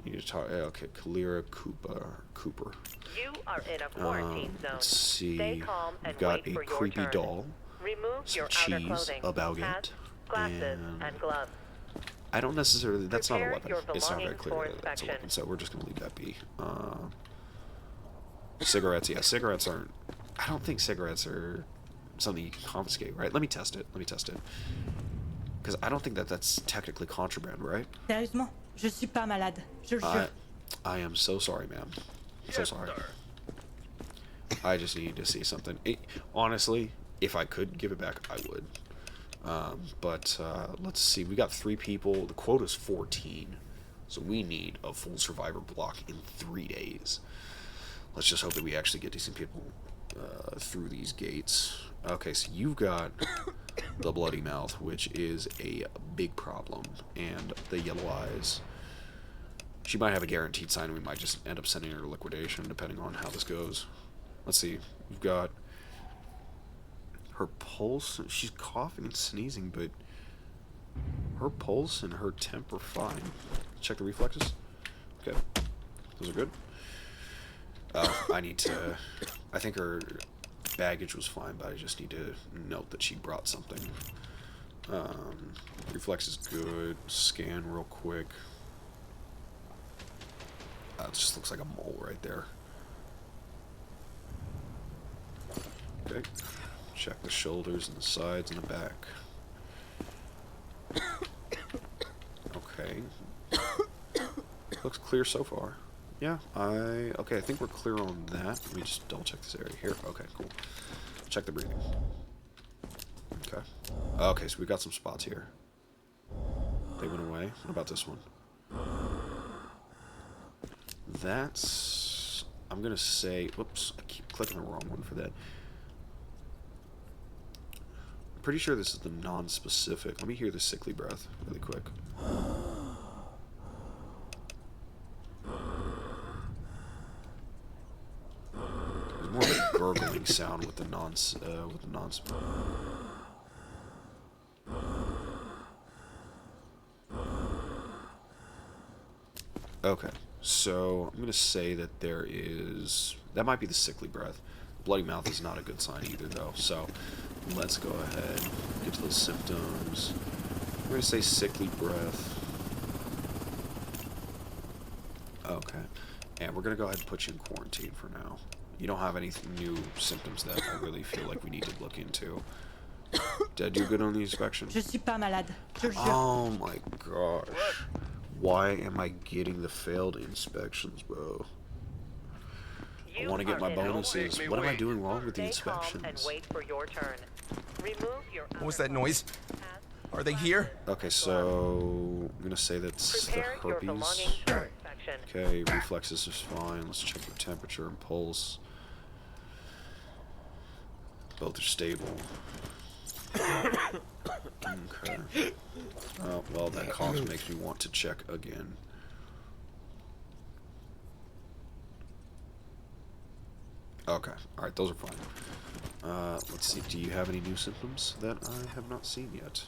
You need to talk... Okay, Kalira Cooper.
You are in a quarantine zone.
Let's see.
Stay calm and
We've got
wait
a
for your
creepy
turn.
doll.
Remove
Some
your outer
cheese,
clothing,
a baguette,
hats, glasses, and gloves.
I don't necessarily... That's not a
Prepare
weapon.
your
It's not very
belongings
clear
for
that that's a
inspection.
weapon, so we're just going to leave that be. Cigarettes, yeah. Cigarettes aren't... I don't think cigarettes are something you can confiscate, right? Let me test it. Because I don't think that that's technically contraband, right?
Sérieusement, je suis pas malade. Je le jure.
I am so sorry, ma'am. So sorry. I just need to see something. Honestly, if I could give it back, I would. But let's see. We got 3 people. The quota's 14. So we need a full survivor block in 3 days. Let's just hope that we actually get decent people through these gates. Okay, so you've got the bloody mouth, which is a big problem, and the yellow eyes. She might have a guaranteed sign, and we might just end up sending her to liquidation, depending on how this goes. Let's see. We've got her pulse. She's coughing and sneezing, but her pulse and her temp are fine. Check the reflexes. Okay. Those are good. I need to... I think her baggage was fine, but I just need to note that she brought something. Reflex is good. Scan real quick. It just looks like a mole right there. Okay. Check the shoulders and the sides and the back. Okay. Looks clear so far. Yeah, okay, I think we're clear on that. Let me just double check this area here. Okay, cool. Check the breathing. Okay. Okay, so we got some spots here. They went away. What about this one? That's... I'm gonna say... Whoops, I keep clicking the wrong one for that. I'm pretty sure this is the non-specific. Let me hear the sickly breath really quick. There's more of a gurgling sound with the non... Okay, so I'm gonna say that there is... That might be the sickly breath. Bloody mouth is not a good sign either, though. So let's go ahead, get to those symptoms. I'm gonna say sickly breath. Okay, and we're gonna go ahead and put you in quarantine for now. You don't have any new symptoms that I really feel like we need to look into. Did I do good on the inspection?
Je suis pas malade. Je jure.
Oh my gosh. Why am I getting the failed inspections, bro? I want to get my bonuses. What am I doing wrong with the inspections?
And wait for your turn. Remove your
What was that noise? Are they here?
Okay, so I'm gonna say that's the
Prepare your
herpes.
belongings for inspection.
Okay, reflexes is fine. Let's check the temperature and pulse. Both are stable. Okay. Oh, well, that cough makes me want to check again. Okay, alright, those are fine. Let's see, do you have any new symptoms that I have not seen yet?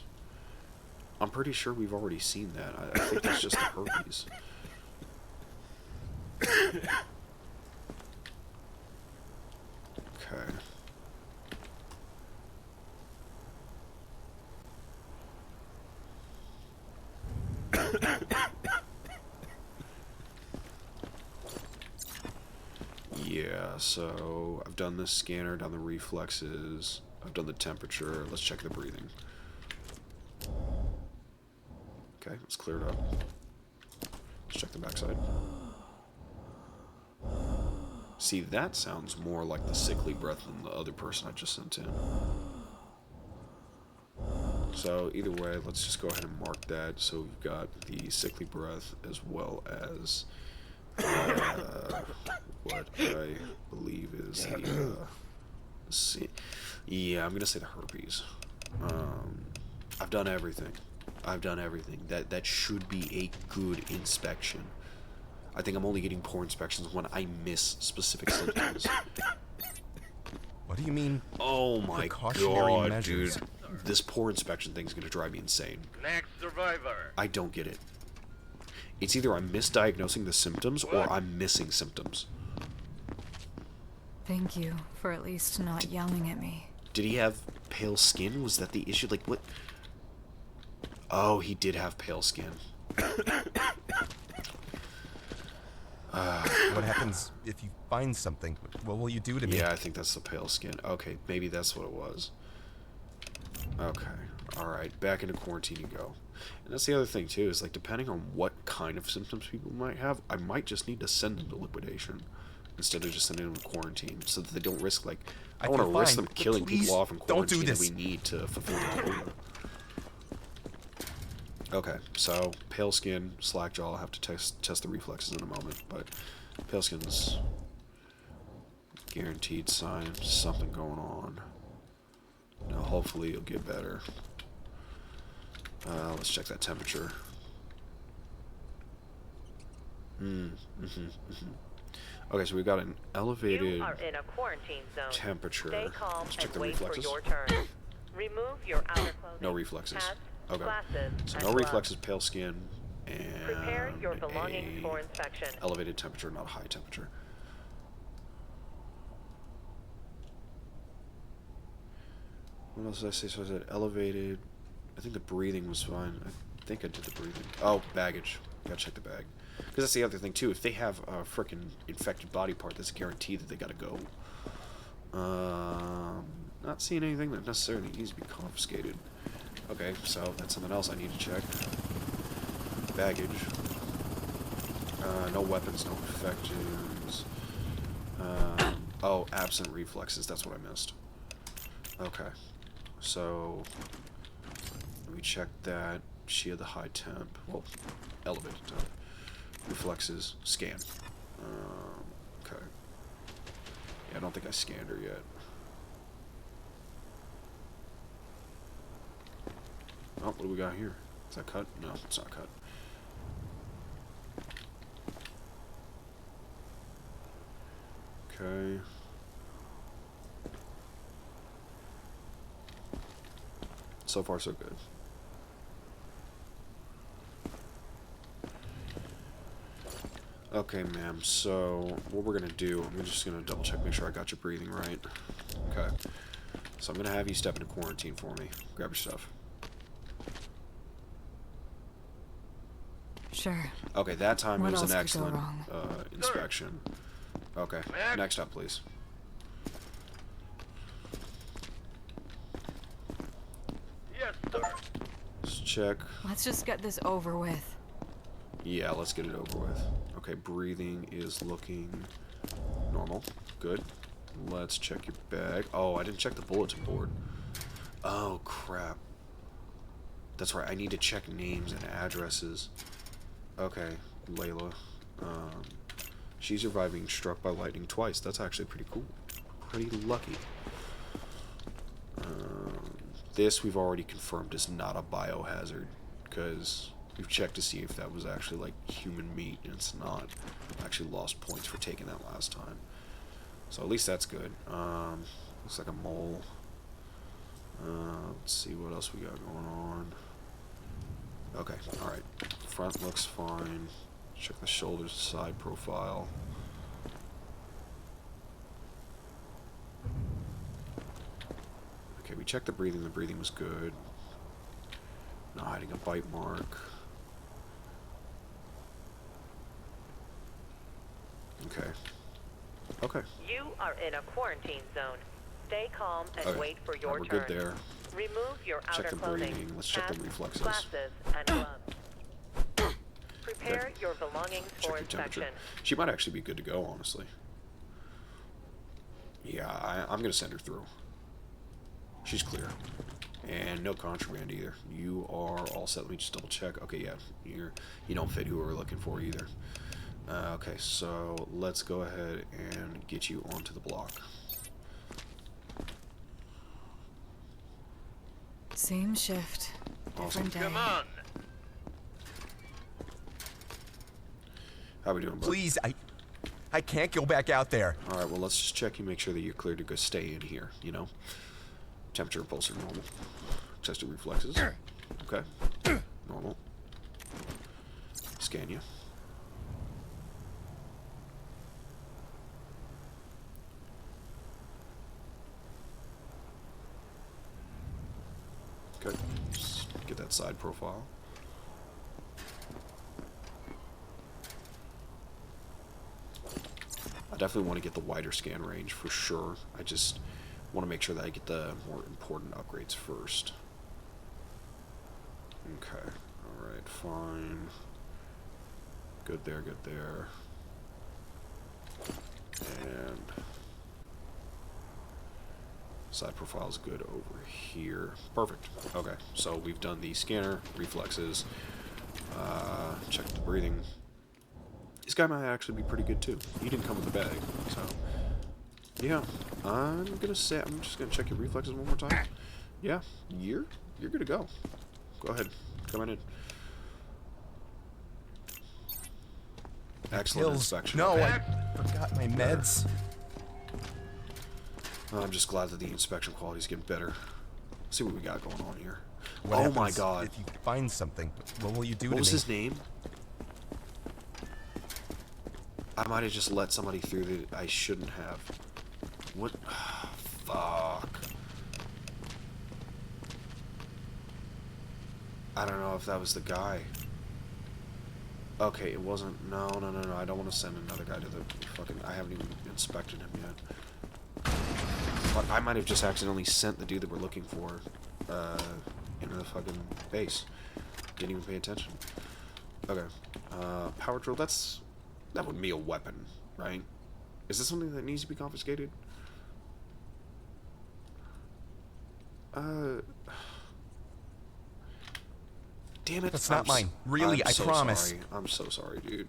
I'm pretty sure we've already seen that. I think that's just the herpes. Okay. Yeah, so I've done the scanner, done the reflexes, I've done the temperature. Let's check the breathing. Okay, it's cleared up. Let's check the backside. See, that sounds more like the sickly breath than the other person I just sent in. So either way, let's just go ahead and mark that. So we've got the sickly breath as well as what I believe is the let's see. Yeah, I'm gonna say the herpes. I've done everything. I've done everything. That should be a good inspection. I think I'm only getting poor inspections when I miss specific symptoms.
What do you mean?
Oh my
Precautionary
god,
measures?
dude. This poor inspection thing's gonna drive me insane.
Next survivor.
I don't get it. It's either I'm misdiagnosing the symptoms or I'm missing symptoms.
Thank you for at least not yelling at me.
Did he have pale skin? Was that the issue? Like, what? Oh, he did have pale skin.
What happens if you find something? What will you do to me?
Yeah, I think that's the pale skin. Okay, maybe that's what it was. Okay, alright, back into quarantine you go. And that's the other thing, too, is, like, depending on what kind of symptoms people might have, I might just need to send them to liquidation instead of just sending them to quarantine, so that they don't risk, like, I don't want to risk them killing people off in quarantine that we need to fulfill the quota. Okay, so, pale skin, slack jaw, I'll have to test the reflexes in a moment, but pale skin's guaranteed sign of something going on. Now, hopefully it'll get better. Let's check that temperature. Okay, so we've got an elevated
You are in a quarantine zone.
temperature.
Stay calm
Let's check
and
the
wait
reflexes.
for your turn. Remove your outer clothing.
No reflexes.
Hats,
Okay.
glasses,
So
and
no
gloves.
reflexes, pale skin, and
Prepare your belongings for inspection.
elevated temperature, not high temperature. What else did I say? So I said elevated. I think the breathing was fine. I think I did the breathing. Oh, baggage. Gotta check the bag. Because that's the other thing, too. If they have a frickin' infected body part, that's a guarantee that they gotta go. Not seeing anything that necessarily needs to be confiscated. Okay, so that's something else I need to check. Baggage. No weapons, no infections. Oh, absent reflexes. That's what I missed. Okay. so let me check that. She had the high temp. Well, elevated temp. Reflexes. Scan. Okay. Yeah, I don't think I scanned her yet. Oh, what do we got here? Is that cut? No, it's not cut. Okay. So far, so good. Okay, ma'am, so what we're gonna do, I'm just gonna double check, make sure I got your breathing right. Okay. So I'm gonna have you step into quarantine for me. Grab your stuff.
Sure.
Okay, that time
What
it was
else
an
could go
excellent
wrong?
inspection. Okay, next up, please.
Yes, sir.
Let's check.
Let's just get this over with.
Yeah, let's get it over with. Okay, breathing is looking normal. Good. Let's check your bag. Oh, I didn't check the bulletin board. Oh, crap. That's right, I need to check names and addresses. Okay, Layla. She's survived being struck by lightning twice. That's actually pretty cool. Pretty lucky. This we've already confirmed is not a biohazard, because we've checked to see if that was actually like human meat, and it's not. I actually lost points for taking that last time. So at least that's good. Looks like a mole. Let's see what else we got going on. Okay, alright. Front looks fine. Check the shoulders, side profile. Okay, we checked the breathing. The breathing was good. Not hiding a bite mark. Okay. Okay.
You are in a quarantine zone. Stay calm and
Okay.
wait for your
We're
turn.
good there.
Remove your
Check
outer
the
clothing,
breathing. Let's check the
hats,
reflexes.
glasses, and gloves. Prepare your belongings
Check
for
your temperature.
inspection.
She might actually be good to go, honestly. Yeah, I'm gonna send her through. She's clear. And no contraband either. You are all set. Let me just double check. Okay, yeah. You don't fit who we're looking for either. Okay, so let's go ahead and get you onto the block.
Same shift.
Awesome.
Different day.
Come on.
How we doing, bud?
Please, I can't go back out there.
Alright, well, let's just check you, make sure that you're clear to go stay in here, you know? Temperature and pulse are normal. Test your reflexes. Okay. Normal. Scan you. Okay. Just get that side profile. I definitely want to get the wider scan range for sure. I just want to make sure that I get the more important upgrades first. Okay. Alright, fine. Good there, good there. And side profile is good over here. Perfect. Okay, so we've done the scanner, reflexes, checked the breathing. This guy might actually be pretty good too. He didn't come with a bag, so yeah. I'm just gonna check your reflexes one more time. Yeah, you're good to go. Go ahead, come on in. Excellent inspection.
No,
Okay.
I forgot my meds.
I'm just glad that the inspection quality is getting better. Let's see what we got going on here.
What
Oh my
happens
god.
If you find something, what will you do to
What
me?
was his name? I might have just let somebody through that I shouldn't have. What? Fuck. I don't know if that was the guy. Okay, it wasn't. No. I don't want to send another guy to the fucking. I haven't even inspected him yet. But I might have just accidentally sent the dude that we're looking for into the fucking base. Didn't even pay attention. Okay. Power drill. That wouldn't be a weapon, right? Is this something that needs to be confiscated? Damn it.
That's not mine. Really, I promise.
Sorry. I'm so sorry, dude.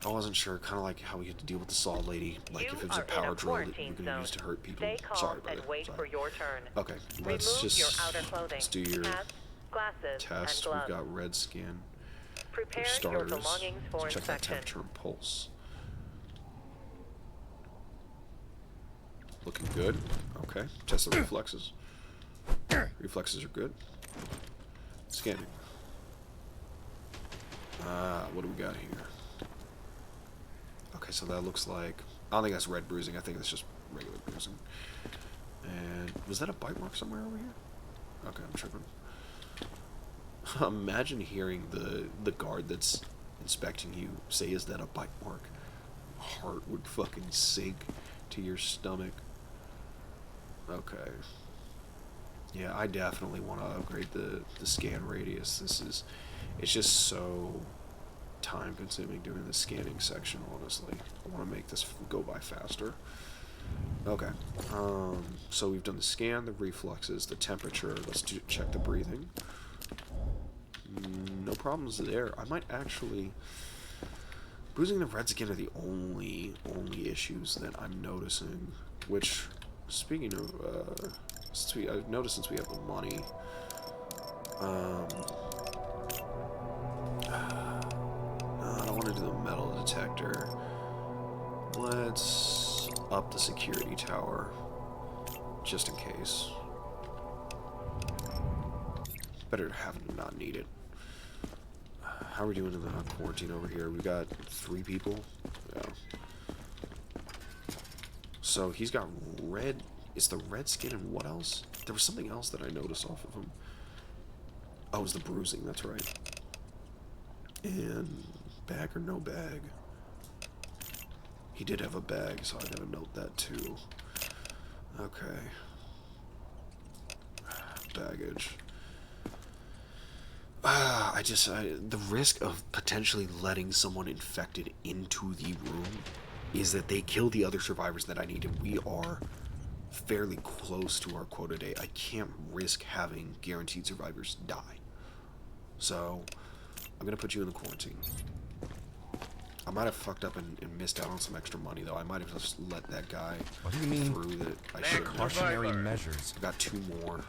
I wasn't sure, kind of like how we had to deal with the saw lady. Like if it was a power drill that you're gonna use to hurt people.
Stay calm
Sorry, brother.
and wait
Sorry.
for your turn.
Okay, let's
Remove
just
your outer clothing,
let's do your
hats, glasses,
test.
and
We've
gloves.
got red skin.
Prepare
For starters,
your belongings for
let's check that
inspection.
temperature and pulse. Looking good. Okay. Test the reflexes. Reflexes are good. Scanning. What do we got here? Okay, so that looks like... I don't think that's red bruising. I think that's just regular bruising. And was that a bite mark somewhere over here? Okay, I'm tripping. Imagine hearing the guard that's inspecting you say, "Is that a bite mark?" Heart would fucking sink to your stomach. Okay. Yeah, I definitely want to upgrade the scan radius. It's just so time consuming doing the scanning section, honestly. I want to make this go by faster. Okay. So we've done the scan, the reflexes, the temperature. Let's check the breathing. No problems there. I might actually... Bruising the red skin are the only issues that I'm noticing. Which, speaking of... I've noticed since we have the money... I don't want to do the metal detector. Let's up the security tower. Just in case. Better to have it than not need it. How are we doing in the quarantine over here? We've got 3 people. Yeah. So he's got red... Is the red skin and what else? There was something else that I noticed off of him. Oh, it was the bruising, that's right. And bag or no bag? He did have a bag, so I gotta note that too. Okay. Baggage. The risk of potentially letting someone infected into the room is that they kill the other survivors that I need, and we are fairly close to our quota day. I can't risk having guaranteed survivors die. So, I'm gonna put you in the quarantine. I might have fucked up and missed out on some extra money, though. I might have just let that guy
What do you mean?
through that I should have.
Cautionary measures.
I got 2 more.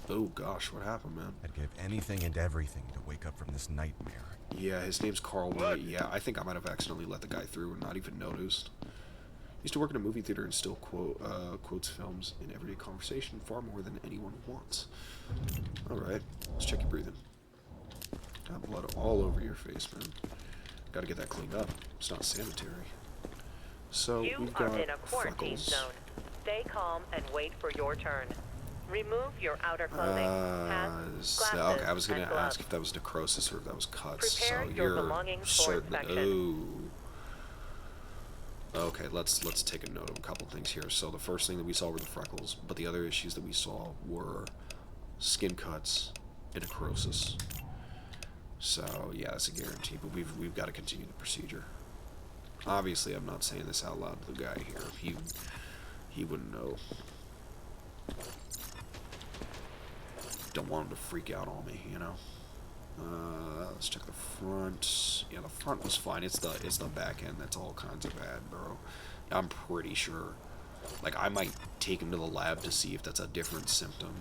Oh gosh, what happened, man?
I'd give anything and everything to wake up from this nightmare.
Yeah, his name's Carl White. Yeah, I think I might have accidentally let the guy through and not even noticed. Used to work in a movie theater and still quotes films in everyday conversation far more than anyone wants. Alright, let's check your breathing. Got blood all over your face, man. Gotta get that cleaned up. It's not sanitary. So,
You
we've
are
got
in a quarantine
freckles.
zone. Stay calm and wait for your turn. Remove your outer clothing, hats, glasses,
okay, I was gonna
and gloves.
ask if that was necrosis or if that was cuts.
Prepare
So
your
you're
belongings for
certain.
inspection.
Okay, let's take a note of a couple things here. So the first thing that we saw were the freckles, but the other issues that we saw were skin cuts and necrosis. So yeah, that's a guarantee. But we've got to continue the procedure. Obviously, I'm not saying this out loud to the guy here. He wouldn't know. Don't want him to freak out on me, you know. Let's check the front. Yeah, the front was fine. It's the back end that's all kinds of bad, bro. I'm pretty sure. Like, I might take him to the lab to see if that's a different symptom,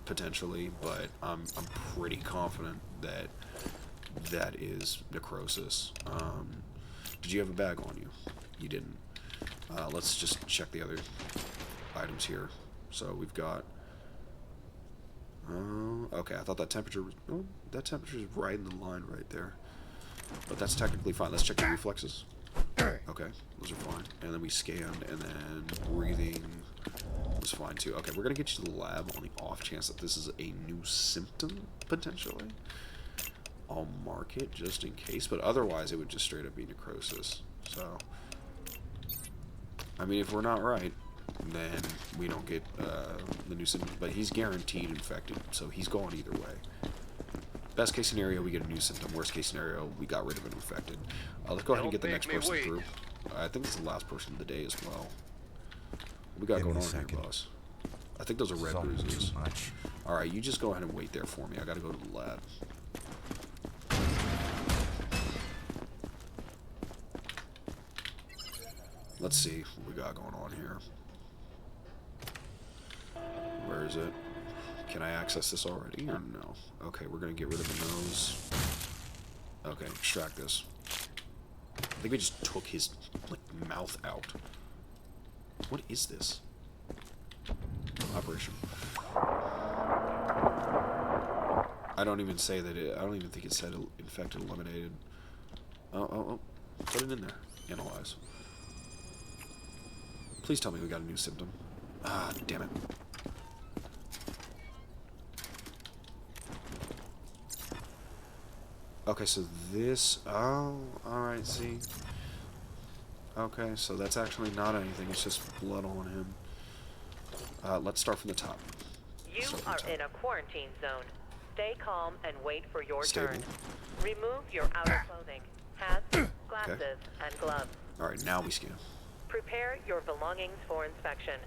potentially. But I'm pretty confident that that is necrosis. Did you have a bag on you? You didn't. Let's just check the other items here. So we've got. Okay, I thought that temperature was... Oh, that temperature is right in the line right there. But that's technically fine. Let's check the reflexes. Okay, those are fine. And then we scanned, and then breathing was fine too. Okay, we're going to get you to the lab on the off chance that this is a new symptom, potentially. I'll mark it just in case, but otherwise it would just straight up be necrosis. So, I mean, if we're not right, then we don't get the new symptom. But he's guaranteed infected, so he's going either way. Best case scenario, we get a new symptom. Worst case scenario, we got rid of an infected. Let's go ahead and get the next person through. I think it's the last person of the day as well. What we got going on here, boss? I think those are red
So
bruises.
too much.
Alright, you just go ahead and wait there for me. I gotta go to the lab. Let's see what we got going on here. Where is it? Can I access this already or no? Okay, we're gonna get rid of the nose. Okay, extract this. I think we just took his, like, mouth out. What is this? Operation. I don't even say that it... I don't even think it said infected, eliminated. Oh. Put it in there. Analyze. Please tell me we got a new symptom. Ah, damn it. Okay, so this... Oh, alright, see. Okay, so that's actually not anything. It's just blood on him. Let's start from the top.
You are in a quarantine zone. Stay calm and wait for your turn. Remove your outer clothing, hats, glasses, and gloves.
Alright, now we scan.
Prepare your belongings for inspection.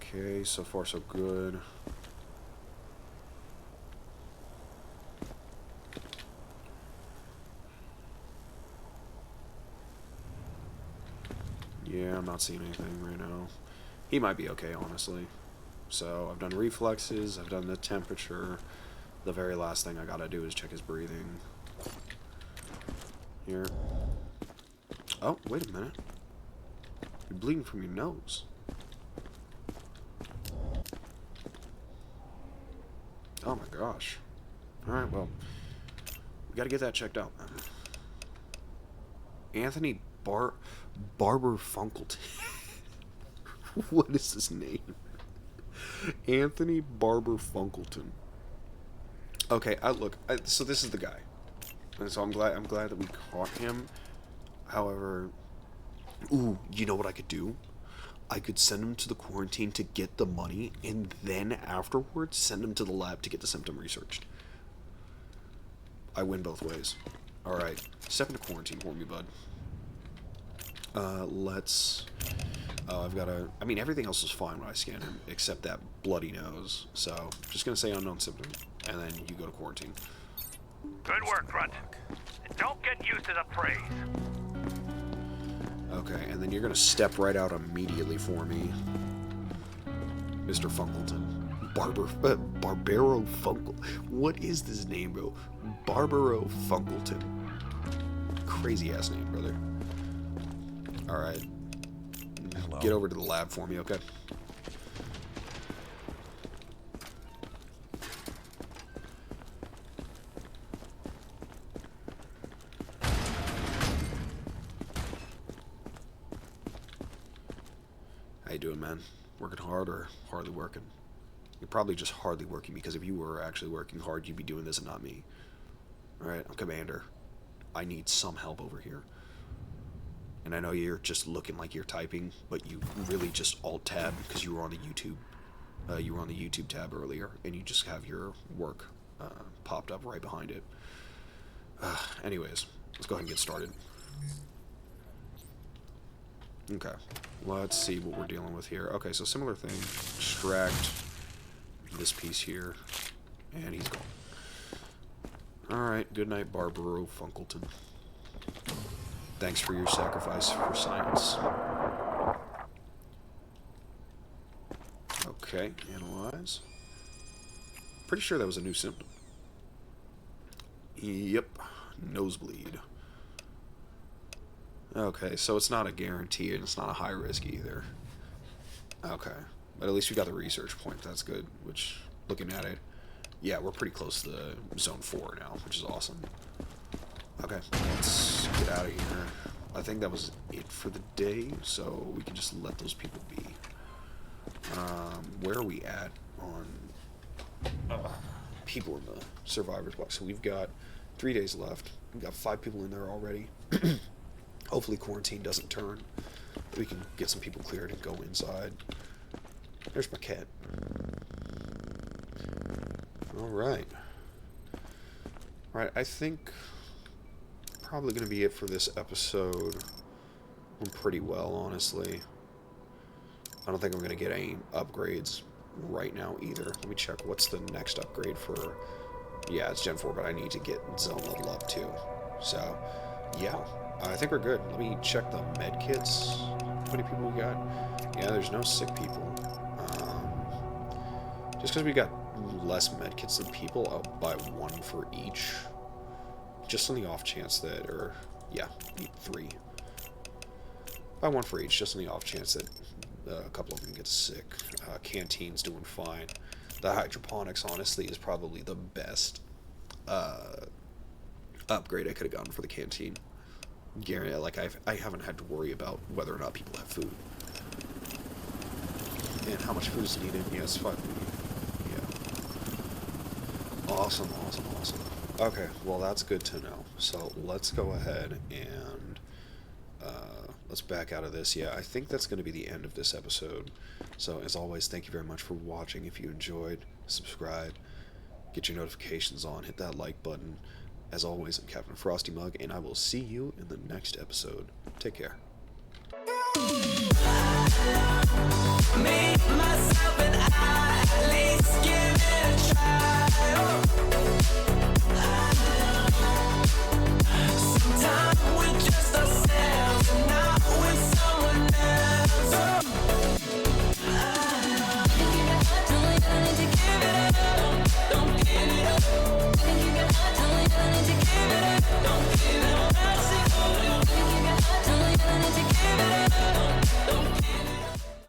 Okay, so far so good. Yeah, I'm not seeing anything right now. He might be okay, honestly. So, I've done reflexes, I've done the temperature. The very last thing I gotta do is check his breathing. Here. Oh, wait a minute. You're bleeding from your nose. Oh my gosh. Alright, well, we gotta get that checked out, man. Anthony Barber Funkleton. What is his name? Anthony Barber Funkleton. Okay, so this is the guy. And so I'm glad that we caught him. However, ooh, you know what I could do? I could send him to the quarantine to get the money, and then afterwards send him to the lab to get the symptom researched. I win both ways. Alright, step into quarantine for me, bud. I've got to... I mean, everything else was fine when I scanned him, except that bloody nose. So, I'm just going to say unknown symptom, and then you go to quarantine.
Good work, Grunt. And don't get used to the praise.
Okay, and then you're going to step right out immediately for me. Mr. Funkleton. Barbaro Funkle. What is this name, bro? Barbaro Funkleton. Crazy ass name, brother. Alright. Get over to the lab for me, okay? How you doing, man? Working hard or hardly working? You're probably just hardly working, because if you were actually working hard, you'd be doing this and not me. Alright, I'm Commander. I need some help over here. And I know you're just looking like you're typing, but you really just alt-tab because you were on the YouTube. You were on the YouTube tab earlier, and you just have your work popped up right behind it. Anyways, let's go ahead and get started. Okay, let's see what we're dealing with here. Okay, so similar thing. Extract this piece here, and he's gone. Alright, good night, Barbaro Funkleton. Thanks for your sacrifice for science. Okay, analyze. Pretty sure that was a new symptom. Yep, nosebleed. Okay, so it's not a guarantee and it's not a high risk either. Okay, but at least we got the research point. That's good, which, looking at it, yeah, we're pretty close to zone 4 now, which is awesome. Okay, let's get out of here. I think that was it for the day, so we can just let those people be. Where are we at on people in the survivor's box? So we've got 3 days left. We've got 5 people in there already. Hopefully quarantine doesn't turn. We can get some people cleared and go inside. There's my cat. Alright. Right, I think probably going to be it for this episode. Went pretty well, honestly. I don't think I'm going to get any upgrades right now either. Let me check what's the next upgrade for... Yeah, it's Gen 4, but I need to get zone level up too. So, yeah, I think we're good. Let me check the med kits. How many people we got? Yeah, there's no sick people. Just because we got less med kits than people, I'll buy one for each. Just on the off chance that, or, yeah, need 3. Buy one for each, just on the off chance that a couple of them get sick. Canteen's doing fine. The hydroponics, honestly, is probably the best upgrade I could have gotten for the canteen. Guarantee, like, I haven't had to worry about whether or not people have food. And how much food is needed. Yes, 5. Yeah. Awesome, awesome, awesome. Okay, well, that's good to know. So, let's go ahead and let's back out of this. Yeah, I think that's going to be the end of this episode. So, as always, thank you very much for watching. If you enjoyed, subscribe, get your notifications on, hit that like button. As always, I'm Captain Frosty Mug, and I will see you in the next episode. Take care.
Me, myself, and I